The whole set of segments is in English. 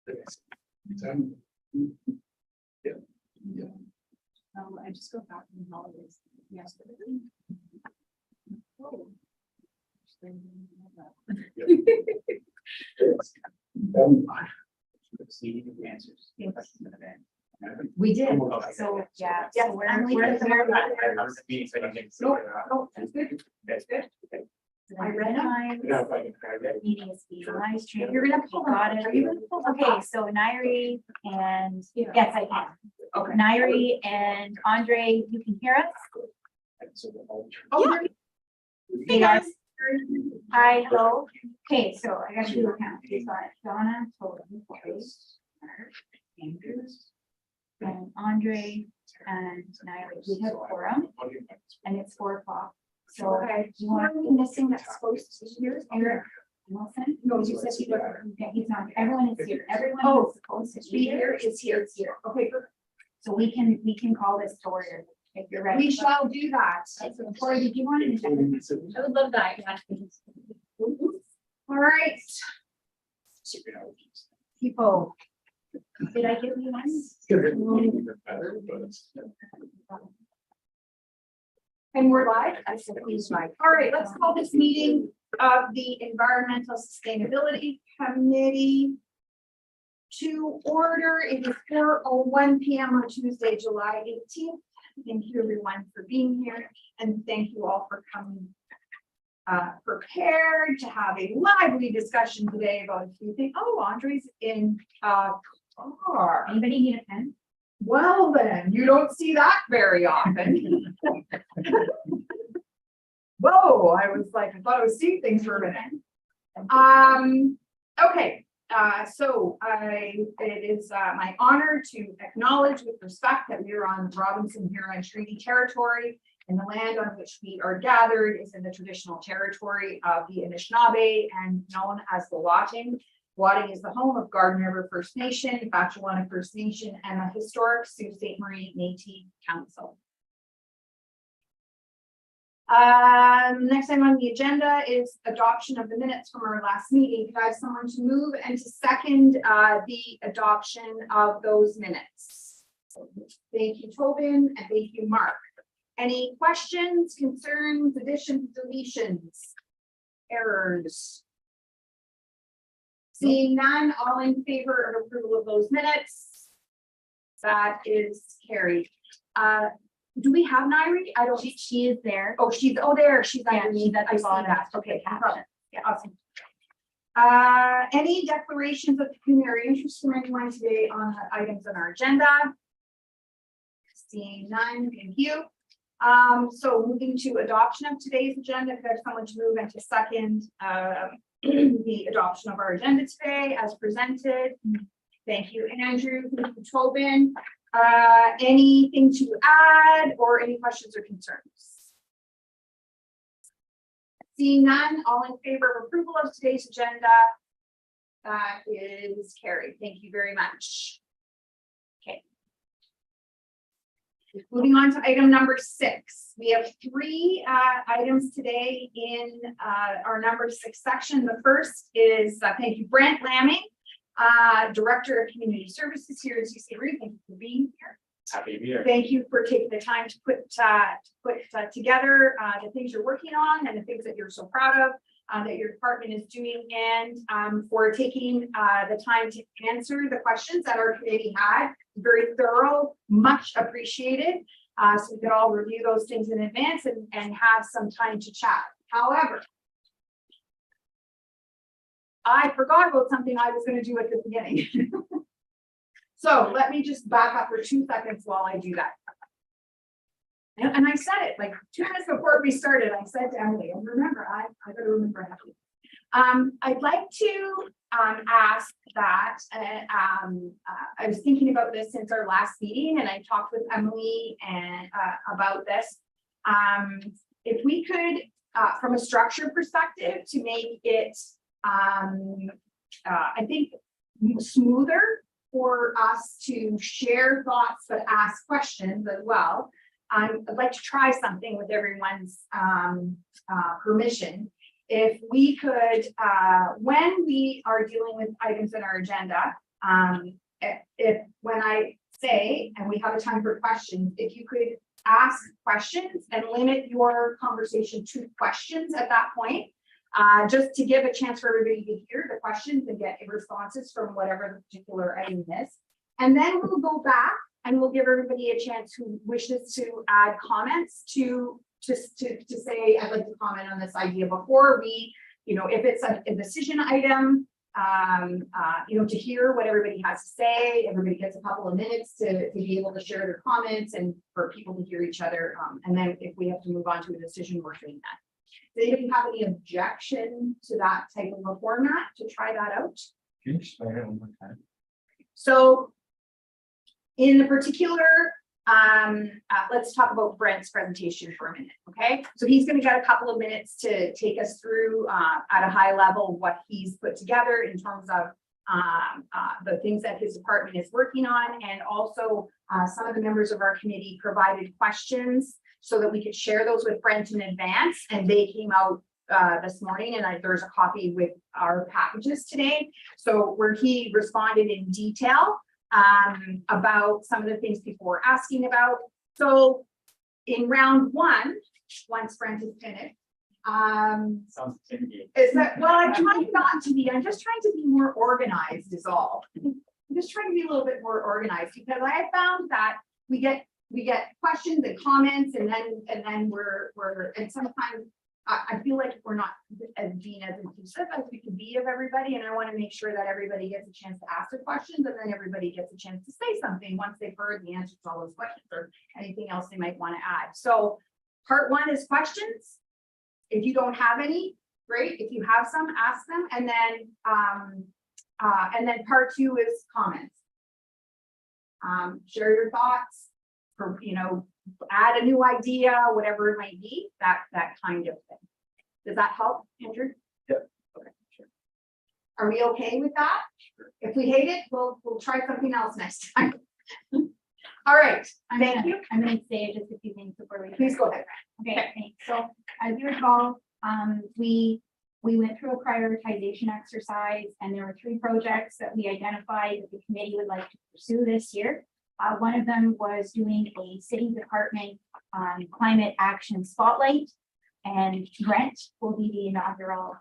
I just got back from holidays yesterday. Oh. Answers. We did. Okay. So, yeah. Yes, So we're that's good. That's good. I read them. Meeting is being live streamed. You're gonna pull them. Got it. Are you gonna pull them? Okay, so Nairi and, Yeah. yes, I can. Okay. Nairi and Andre, you can hear us? Oh, Yeah. Hey, Hey, guys. guys. Hi, hello. Okay, so I got you account. We got Donna, Tolan, Andrews, and Andre and Nairi. We have quorum and it's 4 o'clock. So Okay. you want Are we missing that's supposed to be here? Eric Wilson? No, you said he wasn't. Yeah, he's not. Everyone is here. Everyone Oh, who's supposed to Be be here here. is here, it's here. Okay, perfect. So we can call this to order if you're ready. We shall do that. Corey, did you want to? I would love that. All right, People, did I give you one? and we're live. I said please live. All right, let's call this meeting of the Environmental Sustainability Committee to order. It is 4:01 p.m. on Tuesday, July 18th. Thank you everyone for being here and thank you all for coming prepared to have a lively discussion today about a few things. Oh, Andre's in car. Anybody need a pen? Well, then, you don't see that very often. Whoa, I was like, I thought I was seeing things for a minute. Okay, it is my honor to acknowledge with respect that we are on Robinson Huron Treaty territory, and the land on which we are gathered is in the traditional territory of the Anishinaabe and known as the Watting. Watting is the home of Garden River First Nation, Batchewana First Nation, and the historic Sault Ste. Marie Métis Council. Next item on the agenda is adoption of the minutes from our last meeting. Could I have someone to move and to second the adoption of those minutes? Thank you, Tobin, and thank you, Mark. Any questions, concerns, additions, deletions, errors? Seeing none, all in favor of approval of those minutes? That is carried. Do we have Nairi? I don't. She is there. Oh, there, she's Yeah, underneath. she's at the I see bottom. that. Okay, no problem. Yeah. Awesome. Any declarations of pecuniary interest from anyone today on the items on our agenda? Seeing none, thank you. So moving to adoption of today's agenda, if there's someone to move and to second the adoption of our agenda today as presented. Thank you, Andrew. Thank you, Tobin. Anything to add or any questions or concerns? Seeing none, all in favor of approval of today's agenda? That is carried. Thank you very much. Okay. Moving on to item number 6. We have 3 items today in our number 6 section. The first is, thank you, Brent Lamming, Director of Community Services here at UC Marie. Thank you for being here. Happy to be here. Thank you for taking the time to put together the things you're working on and the things that you're so proud of that your department is doing, and for taking the time to answer the questions that our committee had. Very thorough, much appreciated. So we could all review those things in advance and have some time to chat. However, I forgot about something I was going to do at the beginning. So let me just back up for 2 seconds while I do that. And I said it like 2 minutes before we started. I said to Emily, and remember, I got to remember how. I'd like to ask that. I was thinking about this since our last meeting, and I talked with Emily and about this. If we could, from a structure perspective, to make it, I think, smoother for us to share thoughts but ask questions as well. I'd like to try something with everyone's permission. If we could, when we are dealing with items in our agenda, if when I say, and we have a time for questions, if you could ask questions and limit your conversation to questions at that point, just to give a chance for everybody to hear the questions and get responses from whatever the particular item is. And then we'll go back and we'll give everybody a chance who wishes to add comments to say, I'd like to comment on this idea before we, if it's a decision item, to hear what everybody has to say. Everybody gets a couple of minutes to be able to share their comments and for people to hear each other. And then if we have to move on to a decision, we're doing that. Does anybody have any objection to that type of a format to try that out? Can you explain it one more time? So in the particular, let's talk about Brent's presentation for a minute, okay? So he's going to get a couple of minutes to take us through at a high level what he's put together in terms of the things that his department is working on, and also some of the members of our committee provided questions so that we could share those with Brent in advance, and they came out this morning, and there's a copy with our packages today. So where he responded in detail about some of the things people were asking about. So in round one, once Brent is finished, Sounds intimidating. is that, well, I'm trying not to be, I'm just trying to be more organized is all. I'm just trying to be a little bit more organized, because I have found that we get questions and comments, and then we're and sometimes I feel like we're not being as inclusive as we can be of everybody, and I want to make sure that everybody gets a chance to ask their questions, and then everybody gets a chance to say something once they've heard the answers to all those questions or anything else they might want to add. So part one is questions. If you don't have any, great. If you have some, ask them, and then part two is comments. Share your thoughts, or add a new idea, whatever it might be, that kind of thing. Does that help, Andrew? Yep. Okay, sure. Are we okay with that? Sure. If we hate it, we'll try something else next time. All right, thank you. I'm gonna say just a few things before we. Please go ahead. Okay, thanks. So as you recall, we went through a prioritization exercise, and there were 3 projects that we identified that the committee would like to pursue this year. One of them was doing a city department climate action spotlight, and Brent will be the inaugural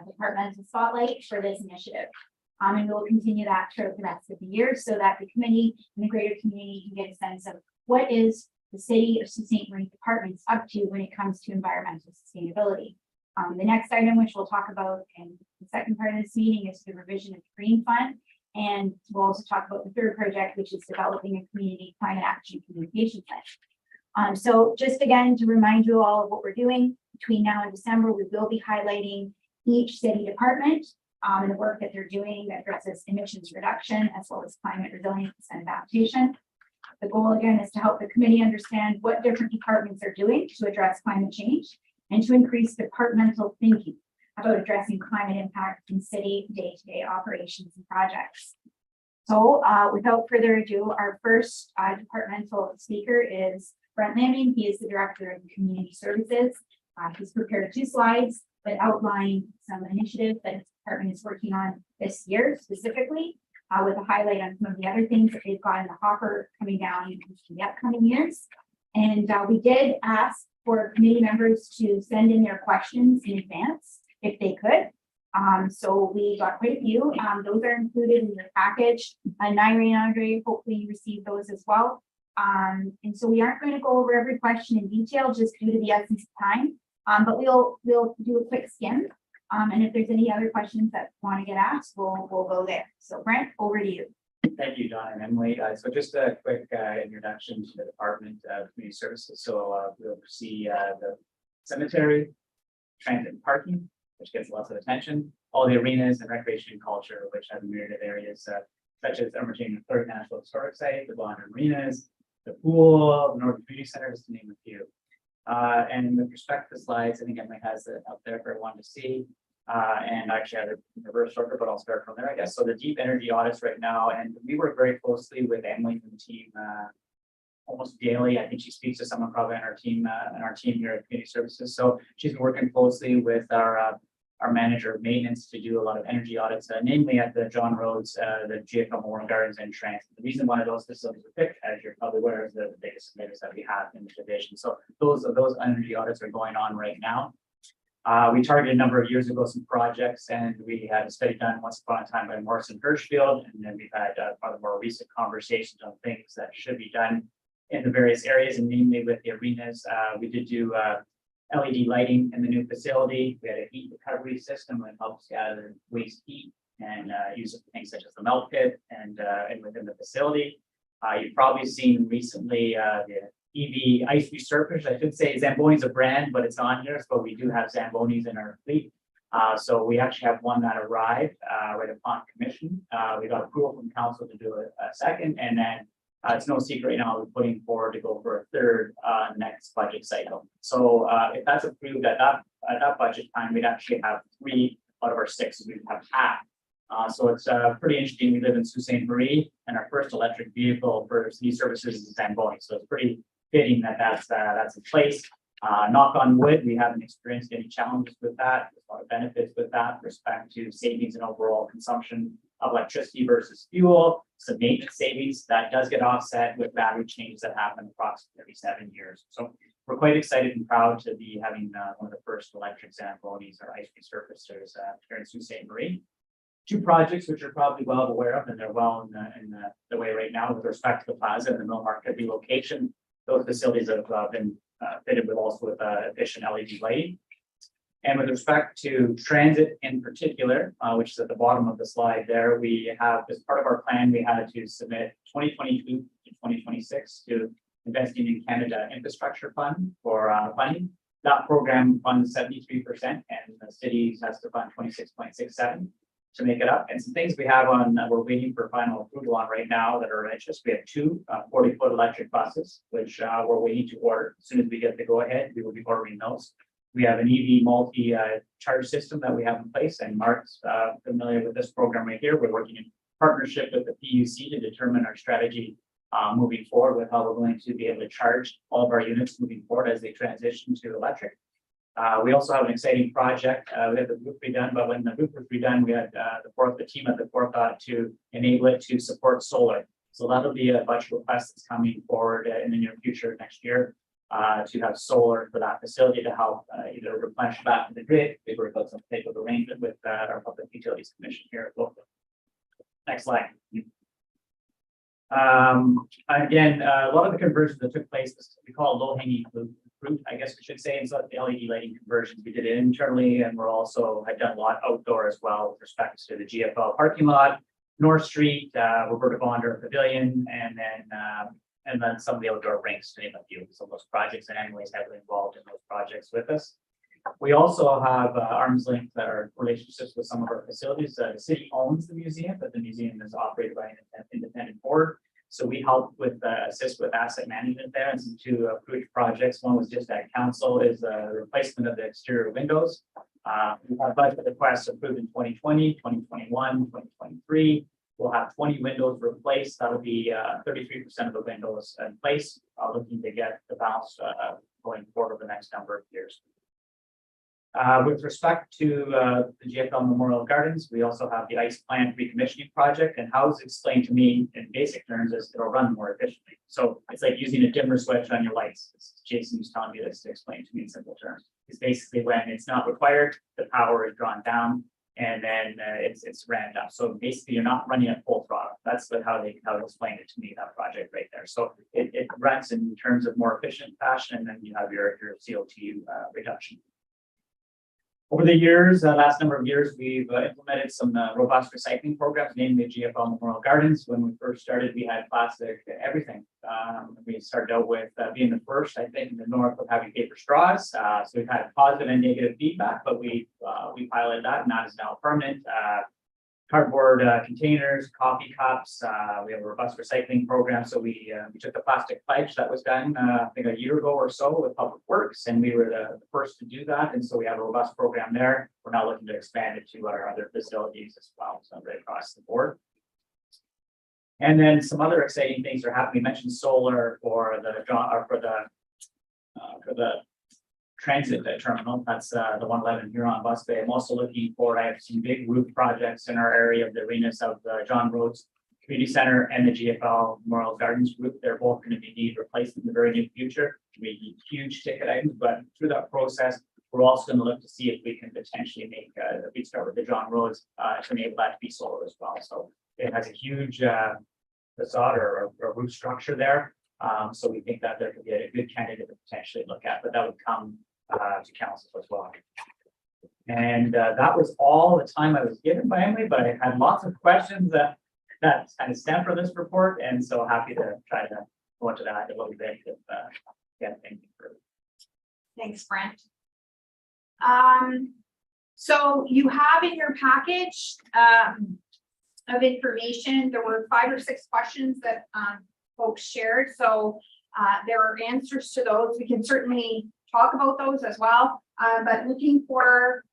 departmental spotlight for this initiative. And we'll continue that throughout the rest of the year so that the committee and the greater community can get a sense of what is the city of Sault Ste. Marie departments up to when it comes to environmental sustainability. The next item, which we'll talk about in the second part of this meeting, is the revision of the Green Fund. And we'll also talk about the third project, which is developing a community climate action communication plan. So just again, to remind you all of what we're doing between now and December, we will be highlighting each city department and the work that they're doing that addresses emissions reduction, as well as climate resilience and adaptation. The goal again is to help the committee understand what different departments are doing to address climate change and to increase departmental thinking about addressing climate impact in city day-to-day operations and projects. So without further ado, our first departmental speaker is Brent Lamming. He is the Director of Community Services. He's prepared 2 slides that outline some initiatives that his department is working on this year specifically, with a highlight on some of the other things that they've got in the hopper coming down in the upcoming years. And we did ask for committee members to send in their questions in advance if they could. So we got quite a few. Those are included in your package. Nairi and Andre, hopefully you received those as well. And so we aren't going to go over every question in detail just due to the essence of time. But we'll do a quick skim. And if there's any other questions that want to get asked, we'll go there. So Brent, over to you. Thank you, Don and Emily. So just a quick introduction to the Department of Community Services. So we'll see the cemetery, transit and parking, which gets lots of attention, all the arenas and recreation and culture, which have a myriad of areas such as Emerging Third National Historic Site, the Blonde Arenas, the pool, the Northern Community Center, just to name a few. And with respect to the slides, I think Emily has it up there for everyone to see. And actually I have a reverse order, but I'll start from there, I guess. So the deep energy audits right now, and we work very closely with Emily and the team almost daily. I think she speaks to someone probably on our team here at Community Services. So she's been working closely with our our manager of maintenance to do a lot of energy audits, namely at the John Rhodes, the GFL Memorial Gardens and Transit. The reason why those facilities were picked, as you're probably aware, is the biggest emitters that we have in the division. So those energy audits are going on right now. We targeted a number of years ago some projects, and we had a study done once upon a time by Morrison Hirschfield, and then we've had part of more recent conversations on things that should be done in the various areas, and namely with the arenas. We did do LED lighting in the new facility. We had a heat recovery system that helps gather waste heat and use it for things such as the melt pit and within the facility. You've probably seen recently the EV ice resurfacers. I should say Zamboni's a brand, but it's on here. So we do have Zambonis in our fleet. So we actually have one that arrived right upon commission. We got approval from council to do a second, and then it's no secret right now we're putting forward to go for a third next budget cycle. So if that's approved at that budget time, we'd actually have 3 out of our 6. We'd have half. So it's pretty interesting. We live in Sault Ste. Marie, and our first electric vehicle for city services is Zamboni. So it's pretty fitting that that's in place. Knock on wood, we haven't experienced any challenges with that. There's a lot of benefits with that with respect to savings and overall consumption of electricity versus fuel. Some maintenance savings that does get offset with battery changes that happen approximately every 7 years. So we're quite excited and proud to be having one of the first electric Zambonis or ice resurfacers here in Sault Ste. Marie. 2 projects which you're probably well aware of, and they're well in the way right now with respect to the plaza and the mill market relocation. Those facilities have been fitted with also with efficient LED lighting. And with respect to transit in particular, which is at the bottom of the slide there, we have, as part of our plan, we had to submit 2022 to 2026 to Investing in Canada Infrastructure Fund for funding. That program funds 73%, and the city has to fund 26.67 to make it up. And some things we have on, we're waiting for final approval on right now that are of interest. We have 2 40-foot electric buses, which we're waiting to order. As soon as we get the go ahead, we will be ordering those. We have an EV multi-charge system that we have in place, and Mark's familiar with this program right here. We're working in partnership with the PUC to determine our strategy moving forward with how we're going to be able to charge all of our units moving forward as they transition to electric. We also have an exciting project. We had the roof redone, but when the roof was redone, we had the team at the forethought to enable it to support solar. So that'll be a budget request that's coming forward in the near future next year to have solar for that facility to help either replenish back to the grid. We worked out some type of arrangement with our Public Utilities Commission here at local. Next slide. Again, a lot of the conversions that took place, we call low-hanging fruit, I guess we should say, and so the LED lighting conversions, we did it internally, and we're also had done a lot outdoor as well with respect to the GFL parking lot, North Street, Roberta Bonder Pavilion, and then some of the outdoor rinks, to name a few. So those projects, and Emily's heavily involved in those projects with us. We also have arm's length that are relationships with some of our facilities. The city owns the museum, but the museum is operated by an independent board. So we help with assist with asset management there, and some 2 approved projects. One was just at council is the replacement of the exterior windows. We have budget requests approved in 2020, 2021, 2023. We'll have 20 windows replaced. That'll be 33% of the windows in place. Looking to get the balance going forward over the next number of years. With respect to the GFL Memorial Gardens, we also have the ice plant recommissioning project, and how it's explained to me in basic terms is it'll run more efficiently. So it's like using a dimmer switch on your lights. Jason was telling me this to explain to me in simple terms. It's basically when it's not required, the power is drawn down, and then it's ramped up. So basically, you're not running at full throttle. That's how they explained it to me, that project right there. So it runs in terms of more efficient fashion, and then you have your CO2 reduction. Over the years, last number of years, we've implemented some robust recycling programs, namely GFL Memorial Gardens. When we first started, we had plastic everything. We started out with being the first, I think, in the north of having paper straws. So we've had positive and negative feedback, but we piloted that, and that is now permanent. Cardboard containers, coffee cups. We have a robust recycling program. So we took the plastic pledge that was done, I think a year ago or so with Public Works, and we were the first to do that. And so we have a robust program there. We're now looking to expand it to our other facilities as well, so right across the board. And then some other exciting things are happening. We mentioned solar for the transit terminal. That's the 111 here on Bus Bay. I'm also looking forward. I have some big roof projects in our area of the arenas of the John Rhodes Community Center and the GFL Memorial Gardens Group. They're both going to be need replaced in the very near future. We need huge ticket items, but through that process, we're also going to look to see if we can potentially make we start with the John Rhodes to enable that to be solar as well. So it has a huge facade or roof structure there. So we think that there could be a good candidate to potentially look at, but that would come to council as well. And that was all the time I was given by Emily, but I had lots of questions that kind of stem from this report, and so happy to try to go into that a little bit. If, yeah, thank you for. Thanks, Brent. So you have in your package of information, there were 5 or 6 questions that folks shared. So there are answers to those. We can certainly talk about those as well. But looking for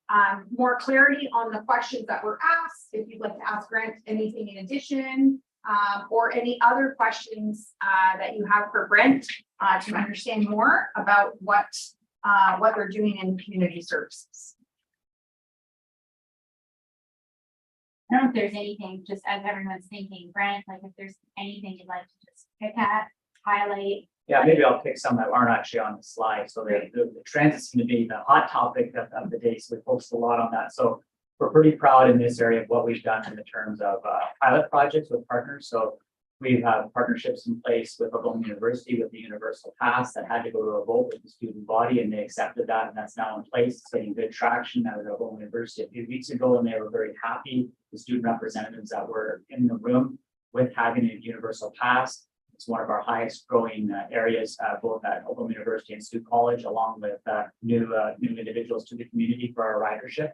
more clarity on the questions that were asked, if you'd like to ask Grant anything in addition, or any other questions that you have for Brent to understand more about what they're doing in community services. I don't know if there's anything, just as everyone's thinking, Brent, like if there's anything you'd like to just pick at, highlight. Yeah, maybe I'll pick some that aren't actually on the slide. So the transit's going to be the hot topic of the day. So we focused a lot on that. So we're pretty proud in this area of what we've done in the terms of pilot projects with partners. So we have partnerships in place with Algoma University with the Universal Pass that had to go to a vote with the student body, and they accepted that, and that's now in place. It's getting good traction out of Algoma University a few weeks ago, and they were very happy. The student representatives that were in the room with having a Universal Pass. It's one of our highest growing areas, both at Algoma University and Stu College, along with new individuals to the community for our ridership.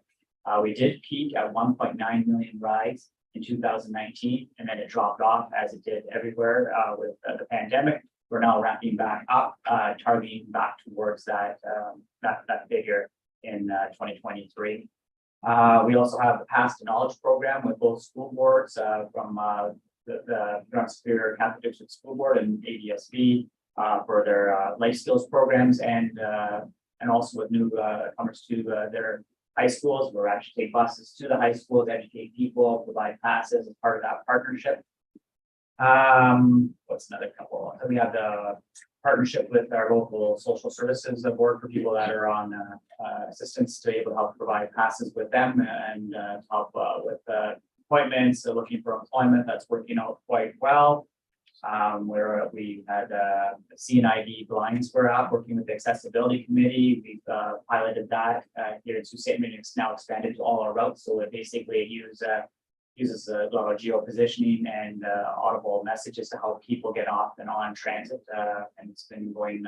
We did peak at 1.9 million rides in 2019, and then it dropped off as it did everywhere with the pandemic. We're now ramping back up, targeting back towards that figure in 2023. We also have the Pass to Knowledge program with both school boards from the Grand Superior Catholic District School Board and ADSB for their life skills programs, and also with new comers to their high schools. We're actually take buses to the high schools, educate people, provide passes as part of that partnership. What's another couple? We have the partnership with our local social services board for people that are on assistance to be able to help provide passes with them and help with appointments, looking for employment. That's working out quite well. Where we had CNID Blinds for app working with the accessibility committee. We've piloted that here in Sault Ste. Marie. It's now expanded to all our routes. So it basically uses a lot of geo positioning and audible messages to help people get off and on transit. And it's been going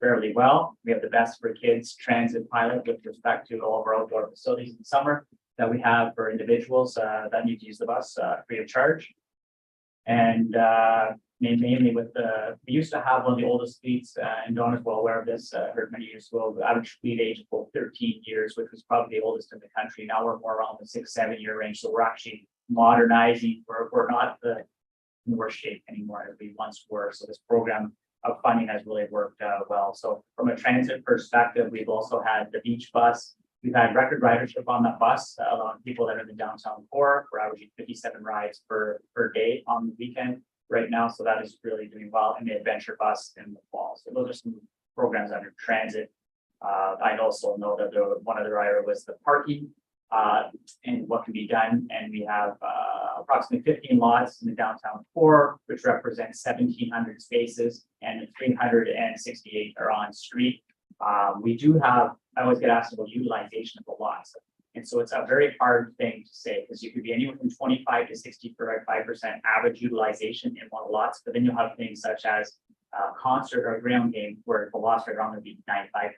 fairly well. We have the Best for Kids transit pilot with respect to all of our outdoor facilities in summer that we have for individuals that need to use the bus free of charge. And mainly with we used to have one of the oldest fleets, and Dawn is well aware of this, heard many years ago, the average fleet age of 13 years, which was probably the oldest in the country. Now we're more around the 6-7 year range. So we're actually modernizing. We're not in the worst shape anymore as we once were. So this program of funding has really worked well. So from a transit perspective, we've also had the beach bus. We've had record ridership on that bus, allowing people that are in the downtown core. We're averaging 57 rides per day on the weekend right now. So that is really doing well. And the adventure bus in the fall. So those are some programs under transit. I also know that one other area was the parking and what can be done. And we have approximately 15 lots in the downtown core, which represents 1,700 spaces, and 368 are on street. We do have, I always get asked about utilization of the lots. And so it's a very hard thing to say because you could be anywhere from 25 to 65% average utilization in one of the lots, but then you'll have things such as a concert or a ground game where the lots are around to be 95%.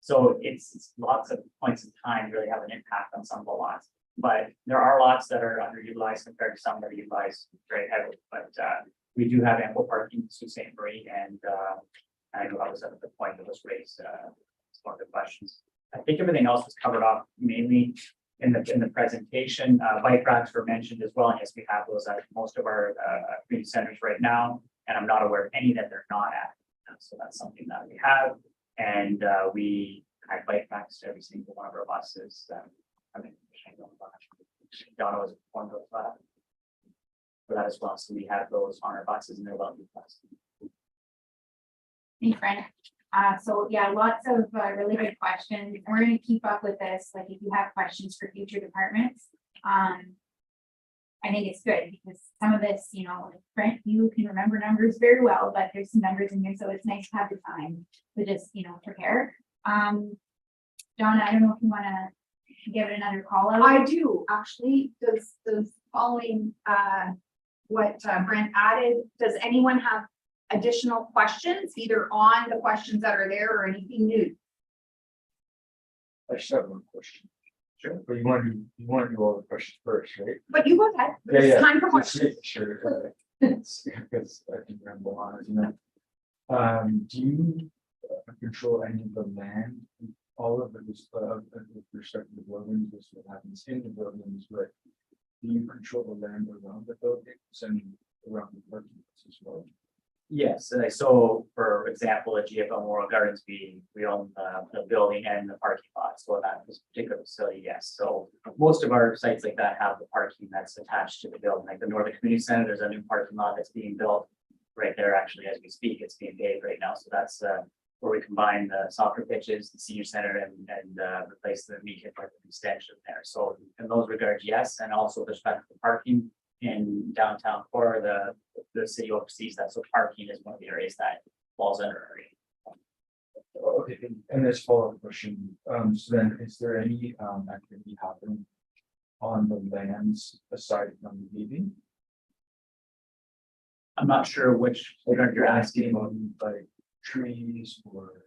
So it's lots of points in time really have an impact on some of the lots. But there are lots that are underutilized compared to some that are utilized very heavily. But we do have ample parking in Sault Ste. Marie, and I know that was at the point that was raised. It's one of the questions. I think everything else was covered off mainly in the presentation. Bike racks were mentioned as well. And yes, we have those at most of our community centers right now, and I'm not aware of any that they're not at. So that's something that we have, and we I bike racks to every single one of our buses. I mean, Donna was one of those for that as well. So we have those on our buses and they're well buses. Thanks, Brent. So yeah, lots of really good questions. And we're gonna keep up with this, like if you have questions for future departments. I think it's good because some of this, you know, like Brent, you can remember numbers very well, but there's some numbers in here, so it's nice to have the time to just, you know, prepare. Donna, I don't know if you wanna give it another call out. I do, actually, does following, what Brent added, does anyone have additional questions, either on the questions that are there or anything new? I just have one question. Sure. But you want to do all the questions first, right? But you go ahead, Yeah, it's yeah. time for Just questions. making Sure. Because I think ramble on, you know. Do you control any of the land? All of it is, with respect to the buildings, this is what happens in the buildings, but do you control the land around the buildings and around the parking lots as well? Yes, so for example, at GFL Memorial Gardens, we own the building and the parking lot, so that this particular facility, yes. So most of our sites like that have the parking that's attached to the building, like the Northern Community Center, there's a new parking lot that's being built right there, actually, as we speak, it's being paved right now, so that's where we combine the soccer pitches, the senior center, and replace the meat park extension there. So in those regards, yes, and also with respect to the parking in downtown core, the city oversees that, so parking is one of the areas that falls under. Okay, and this follow-up question, so then is there any activity happening on the lands aside from the paving? I'm not sure which regard you're asking. On like trees or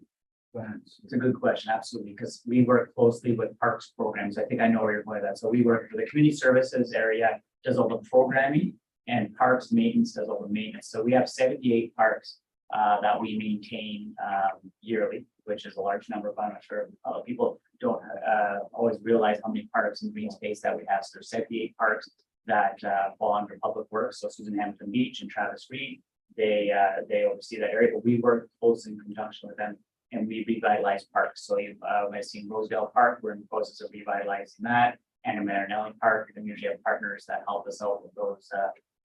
plants? It's a good question, absolutely, because we work closely with parks programs. I think I know where you're going with that. So we work for the community services area, does all the programming, and parks maintenance does all the maintenance. So we have 78 parks that we maintain yearly, which is a large number, but I'm not sure people don't always realize how many parks and green space that we have. So there's 78 parks that fall under public works. So Susan Hamilton Beach and Travis Reed, they oversee that area, but we work closely in conjunction with them and we revitalize parks. So you've I've seen Rosedale Park, we're in the process of revitalizing that, and Marinelli Park, and we usually have partners that help us out with those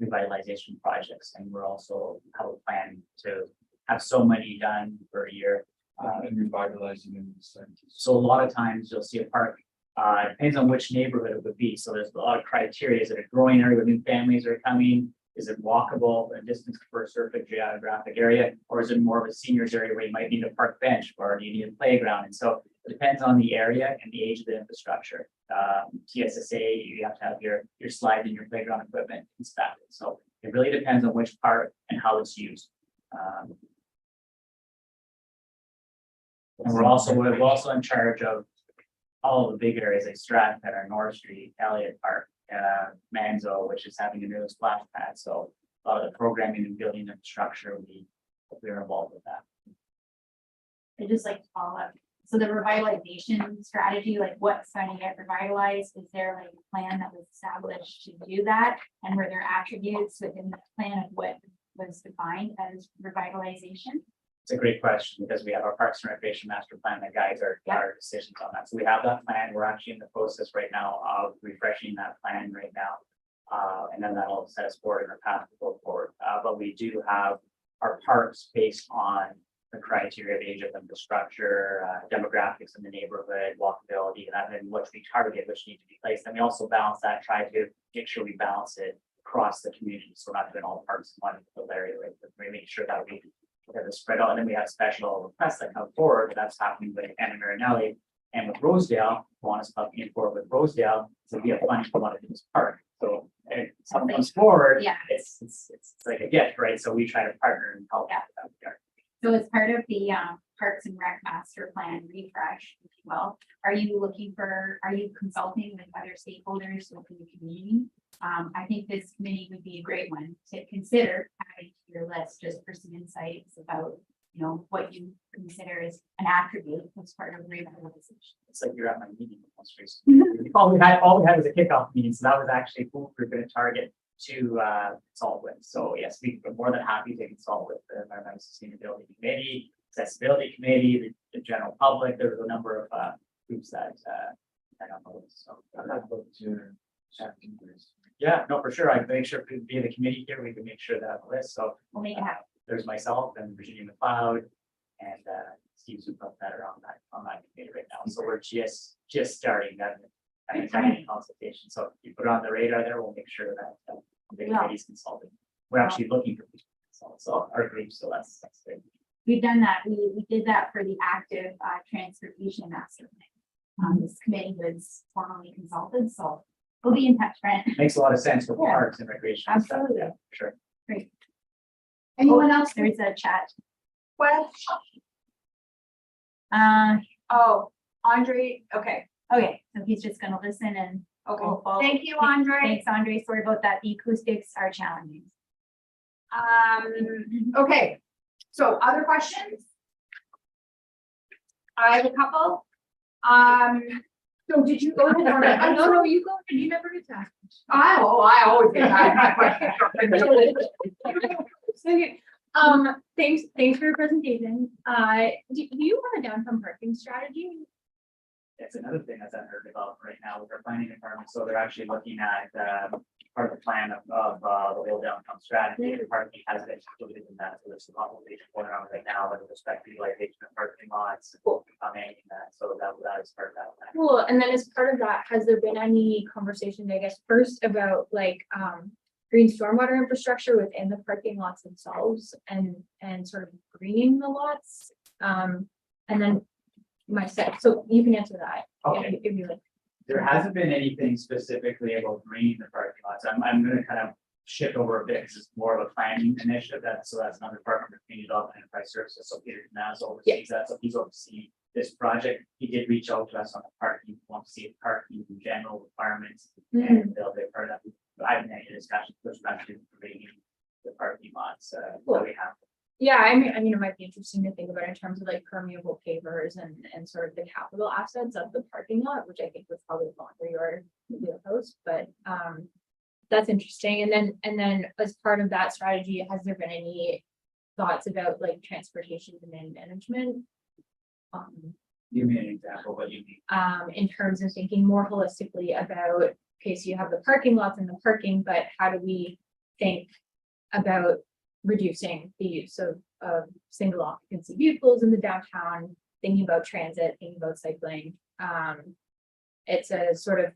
revitalization projects. And we're also have a plan to have so many done per year. And revitalizing in the sense. So a lot of times you'll see a park, it depends on which neighborhood it would be. So there's a lot of criteria. Is it a growing area where new families are coming? Is it walkable, a distance for a certain geographic area? Or is it more of a seniors area where you might need a park bench or do you need a playground? And so it depends on the area and the age of the infrastructure. TSSA, you have to have your slide and your playground equipment inspected. So it really depends on which park and how it's used. And we're also in charge of all of the big areas like Stratford, North Street, Elliott Park, Manzo, which is having a new splash pad. So a lot of the programming and building infrastructure, we're involved with that. I'd just like to follow up. So the revitalization strategy, like what's going to get revitalized? Is there like a plan that was established to do that? And were there attributes within the plan of what was defined as revitalization? It's a great question because we have our Parks and Recreation Master Plan that guides our decisions on that. So we have that plan. We're actually in the process right now of refreshing that plan right now. And then that'll set us forward in our path to go forward. But we do have our parks based on the criteria of age of infrastructure, demographics in the neighborhood, walkability, and what we target, which need to be placed. And we also balance that, try to make sure we balance it across the community. So we're not doing all the parks in one area, right? But we make sure that we have it spread out. And then we have special requests that come forward. That's happening with Anna Marinelli and with Rosedale. Want us coming forward with Rosedale, so we have funding for one of these park. So if something comes forward, Yeah. it's like a gift, right? So we try to partner and help out with that regard. So as part of the Parks and Rec Master Plan refresh, if you will, are you consulting with other stakeholders within the community? I think this committee would be a great one to consider adding to your list, just for some insights about, you know, what you consider as an attribute as part of revitalization. It's like you're at my meeting most recently. All we had was a kickoff meeting, so that was actually who we're going to target to consult with. So yes, we're more than happy to consult with the Environmental Sustainability Committee, accessibility committee, the general public. There was a number of groups that I don't know. So I'd love to chat to this. yeah, no, for sure. I make sure via the committee here, we can make sure that list. So We'll make it happen. there's myself and Virginia McLeod and Steve Zupa that are on that committee right now. So we're just starting that consultation. So if you put it on the radar there, we'll make sure that the Yeah. committee's consulted. We're actually looking for people to consult, so our group, so that's great. We've done that. We did that for the active transportation master plan. This committee was formally consulted, so we'll be in touch, Brent. Makes a lot of sense for Yeah. parks and recreation. and stuff, Absolutely. yeah, for sure. Anyone else? There's a chat. Question? Uh, Oh, Andre, okay, okay, so he's just gonna listen and okay. we'll follow. Thank you, Andre. Thanks, Andre. Sorry about that. The acoustics are challenging. Okay, so other questions? I have a couple. So did you go ahead? Lauren? I'm No, sorry. no, you go, ahead. You never get to ask. I always get that question. Okay, thanks for your presentation. Do you have a downtown parking strategy? That's another thing that's under development right now with our planning department. So they're actually looking at part of the plan of the whole downtown strategy. The parking has been included in that. So there's some optimization going on right now with respect to utilization of parking lots. Cool. And so that is part of that plan. Cool, and then as part of that, has there been any conversation, I guess, first about like, green stormwater infrastructure within the parking lots themselves and sort of greening the lots? And then so you can answer that. Okay. If you like. There hasn't been anything specifically about greening the parking lots. I'm gonna kind of shift over a bit because it's more of a planning initiative that's another department of community development and enterprise services. So Peter Naz oversees that. So he's overseeing this project. He did reach out to us on the parking, want to see the parking in general requirements and they'll be part of that. I haven't had any discussions with respect to greening the parking lots that we have. Yeah, I mean, it might be interesting to think about in terms of like permeable pavers and sort of the capital assets of the parking lot, which I think would probably fall under your wheelhouse, but that's interesting. And then as part of that strategy, has there been any thoughts about like transportation demand management? Give me an example, what you mean. In terms of thinking more holistically about, okay, so you have the parking lots and the parking, but how do we think about reducing the use of single occupancy vehicles in the downtown, thinking about transit, thinking about cycling. It's a sort of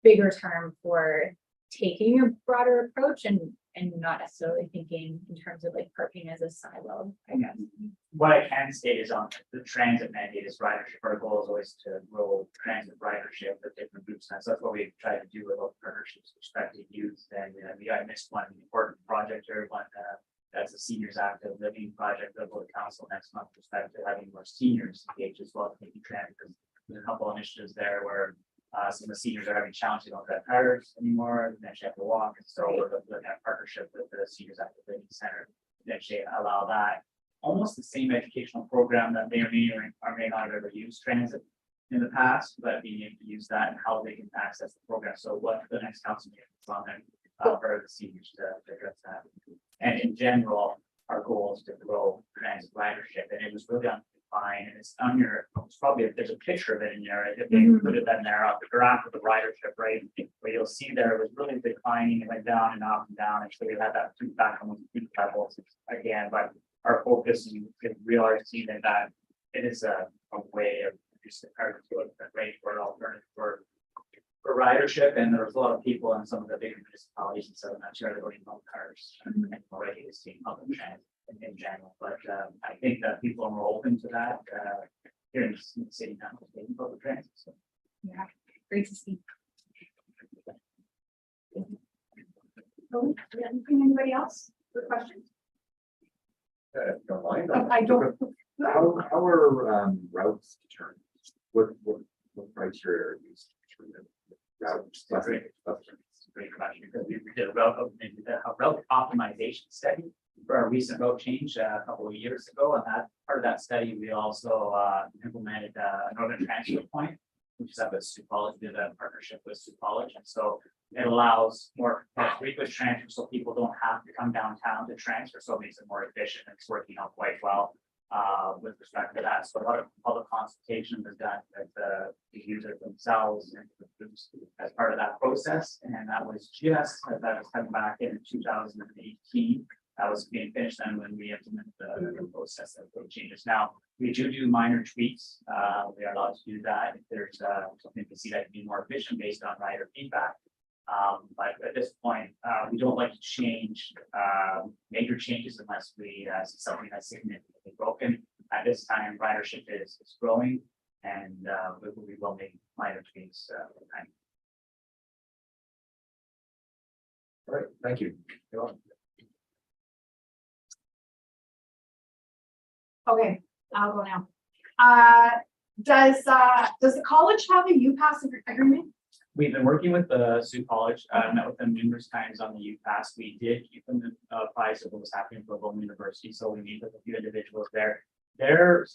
bigger term for taking a broader approach and not necessarily thinking in terms of like parking as a silo, I guess. What I can state is on the transit mandate is ridership. Our goal is always to grow transit ridership with different groups. And so that's what we try to do with all partnerships, with respect to youth. And I missed one important project or one that's a seniors active living project that will go to council next month, with respect to having more seniors engaged as well, taking transit. Because there's a couple initiatives there where some of the seniors are having challenges, they don't have cars anymore, they actually have to walk. And so we're looking at partnership with the Seniors Active Living Center to actually allow that. Almost the same educational program that may or may not have ever used transit in the past, but being able to use that and how they can access the program. So what the next council meeting is on there for the seniors to address that. And in general, our goal is to grow transit ridership, and it was really on decline, and it's on your, it's probably, there's a picture of it in there, if they included that in there, the graph of the ridership, right? Where you'll see there, it was really declining, it went down and up and down, and so we had that back on the peak levels again, but our focus and we are seeing that it is a way of reducing carbon footprint rate for an alternative for ridership, and there was a lot of people in some of the bigger municipalities in Southern Ontario going on cars and already is seeing public transit in general. But I think that people are more open to that here in the city now, taking public transit. So. Yeah, great to see. Anybody else with questions? Don't mind. I don't. How are routes determined? What criteria are used to determine routes? Great question, because we did a route optimization study for our recent road change a couple of years ago, and that part of that study we also implemented a northern transfer point, which is up at Sioux College. We did a partnership with Sioux College, and so it allows more frequent transfer, so people don't have to come downtown to transfer, so it makes it more efficient. It's working out quite well. with respect to that. So a lot of public consultation was done with the users themselves and the groups as part of that process. And that was just, that was coming back in 2018. That was being finished then when we implemented the process of the changes. Now, we do minor tweaks. We are allowed to do that if there's something to see that can be more efficient based on rider feedback. But at this point, we don't like to change major changes unless we see something that's significantly broken. At this time, ridership is growing, and we will make minor tweaks over time. All right, thank you. You're welcome. Okay, I'll go now. Does the college have a UPass agreement? We've been working with the Sioux College, met with them numerous times on the UPass. We did keep them apprised of what was happening for Oklahoma University, so we meet with a few individuals there. Their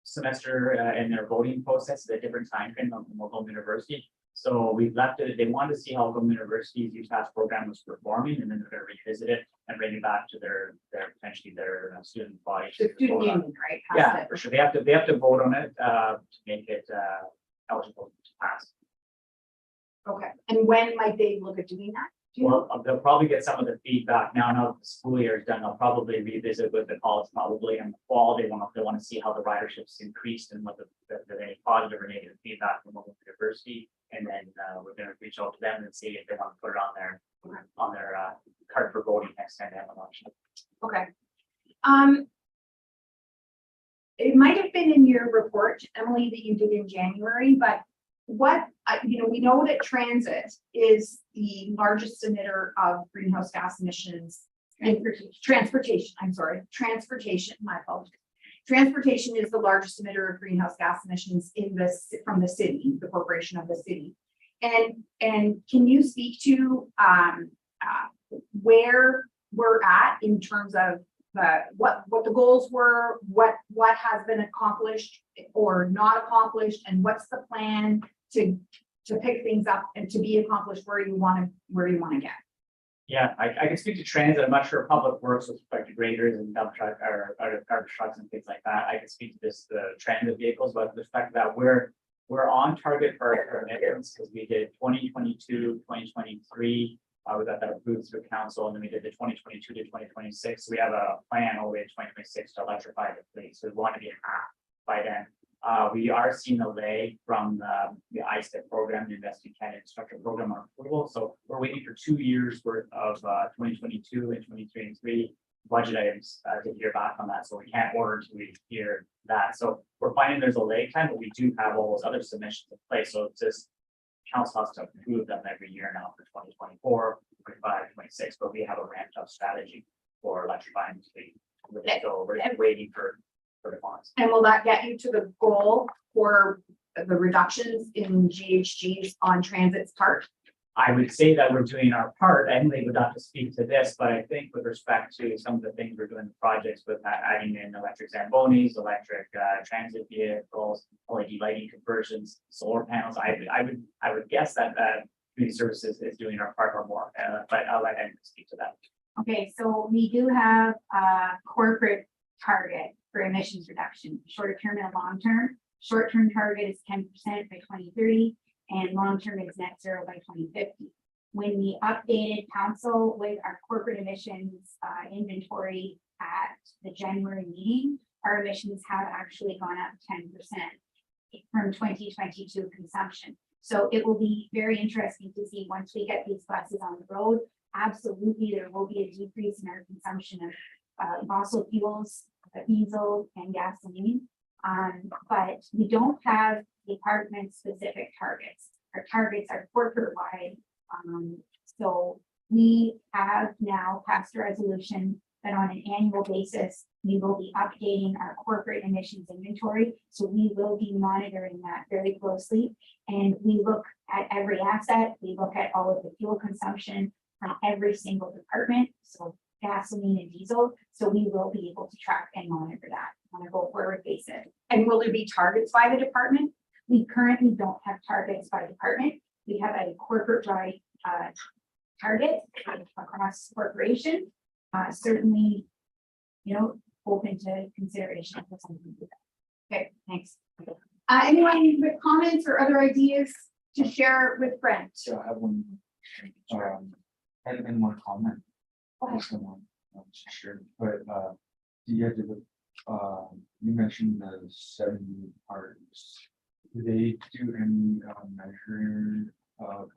semester and their voting process is a different time frame than Oklahoma University. So we've left it, they wanted to see how Oklahoma University's UPass program was performing, and then they're going to revisit it and bring it back to their potentially their student body. The student union, right? Passed Yeah, it. for sure. They have to vote on it to make it eligible to pass. Okay, and when might they look at doing that? Do you know? Well, they'll probably get some of the feedback now that the school year is done. They'll probably revisit with the college probably in the fall. They want to see how the ridership's increased and what the any positive or negative feedback from Oklahoma University. And then we're going to reach out to them and see if they want to put it on their card for voting next time they have an election. Okay. It might have been in your report, Emily, that you did in January, but what, we know that transit is the largest emitter of greenhouse gas emissions. Transportation, my apologies. Transportation is the largest emitter of greenhouse gas emissions from the city, the corporation of the city. And can you speak to where we're at in terms of what the goals were, what has been accomplished or not accomplished, and what's the plan to pick things up and to be accomplished where you want to get? Yeah, I can speak to transit. I'm not sure Public Works with respect to graders and dump truck or garbage trucks and things like that. I can speak to the transit vehicles, but with respect to that, we're on target for our commitments because we did 2022, 2023. We got that approved through council, and then we did the 2022 to 2026. So we have a plan all the way to 2026 to electrify the fleet. So we want to be half by then. We are seeing a lag from the ISTEP program, the Invest in Canada Infrastructure Program on approval. So we're waiting for 2 years worth of 2022 and 2023 budget items to hear back on that. So we can't order until we hear that. So we're finding there's a lag time, but we do have all those other submissions in place. So it's just council has to approve them every year now for 2024, 25, 26, but we have a ramped up strategy for electrifying the fleet. So we're waiting for the funds. And will that get you to the goal for the reductions in GHGs on transit's part? I would say that we're doing our part. Emily would have to speak to this, but I think with respect to some of the things we're doing, projects with adding in electric Zambonis, electric transit vehicles, LED lighting conversions, solar panels, I would guess that community services is doing our part or more, but I'll let Emily speak to that. Okay, so we do have a corporate target for emissions reduction, short term and long term. Short term target is 10% by 2030, and long term is net zero by 2050. When we updated council with our corporate emissions inventory at the January meeting, our emissions have actually gone up 10% from 2022 consumption. So it will be very interesting to see once we get these buses on the road. Absolutely, there will be a decrease in our consumption of fossil fuels, diesel and gasoline. But we don't have department specific targets. Our targets are corporate wide. So we have now passed a resolution that on an annual basis, we will be updating our corporate emissions inventory. So we will be monitoring that very closely. And we look at every asset, we look at all of the fuel consumption from every single department. So gasoline and diesel. So we will be able to track and monitor that on a go forward basis. And will there be targets by the department? We currently don't have targets by department. We have a corporate wide target across corporation. Certainly, open to consideration for something like that. Okay, thanks. Anyone with comments or other ideas to share with Brent? So I have one, and one comment. Go ahead. Just one, sure, but, you guys did, you mentioned the 70 parts. Do they do any, measure of,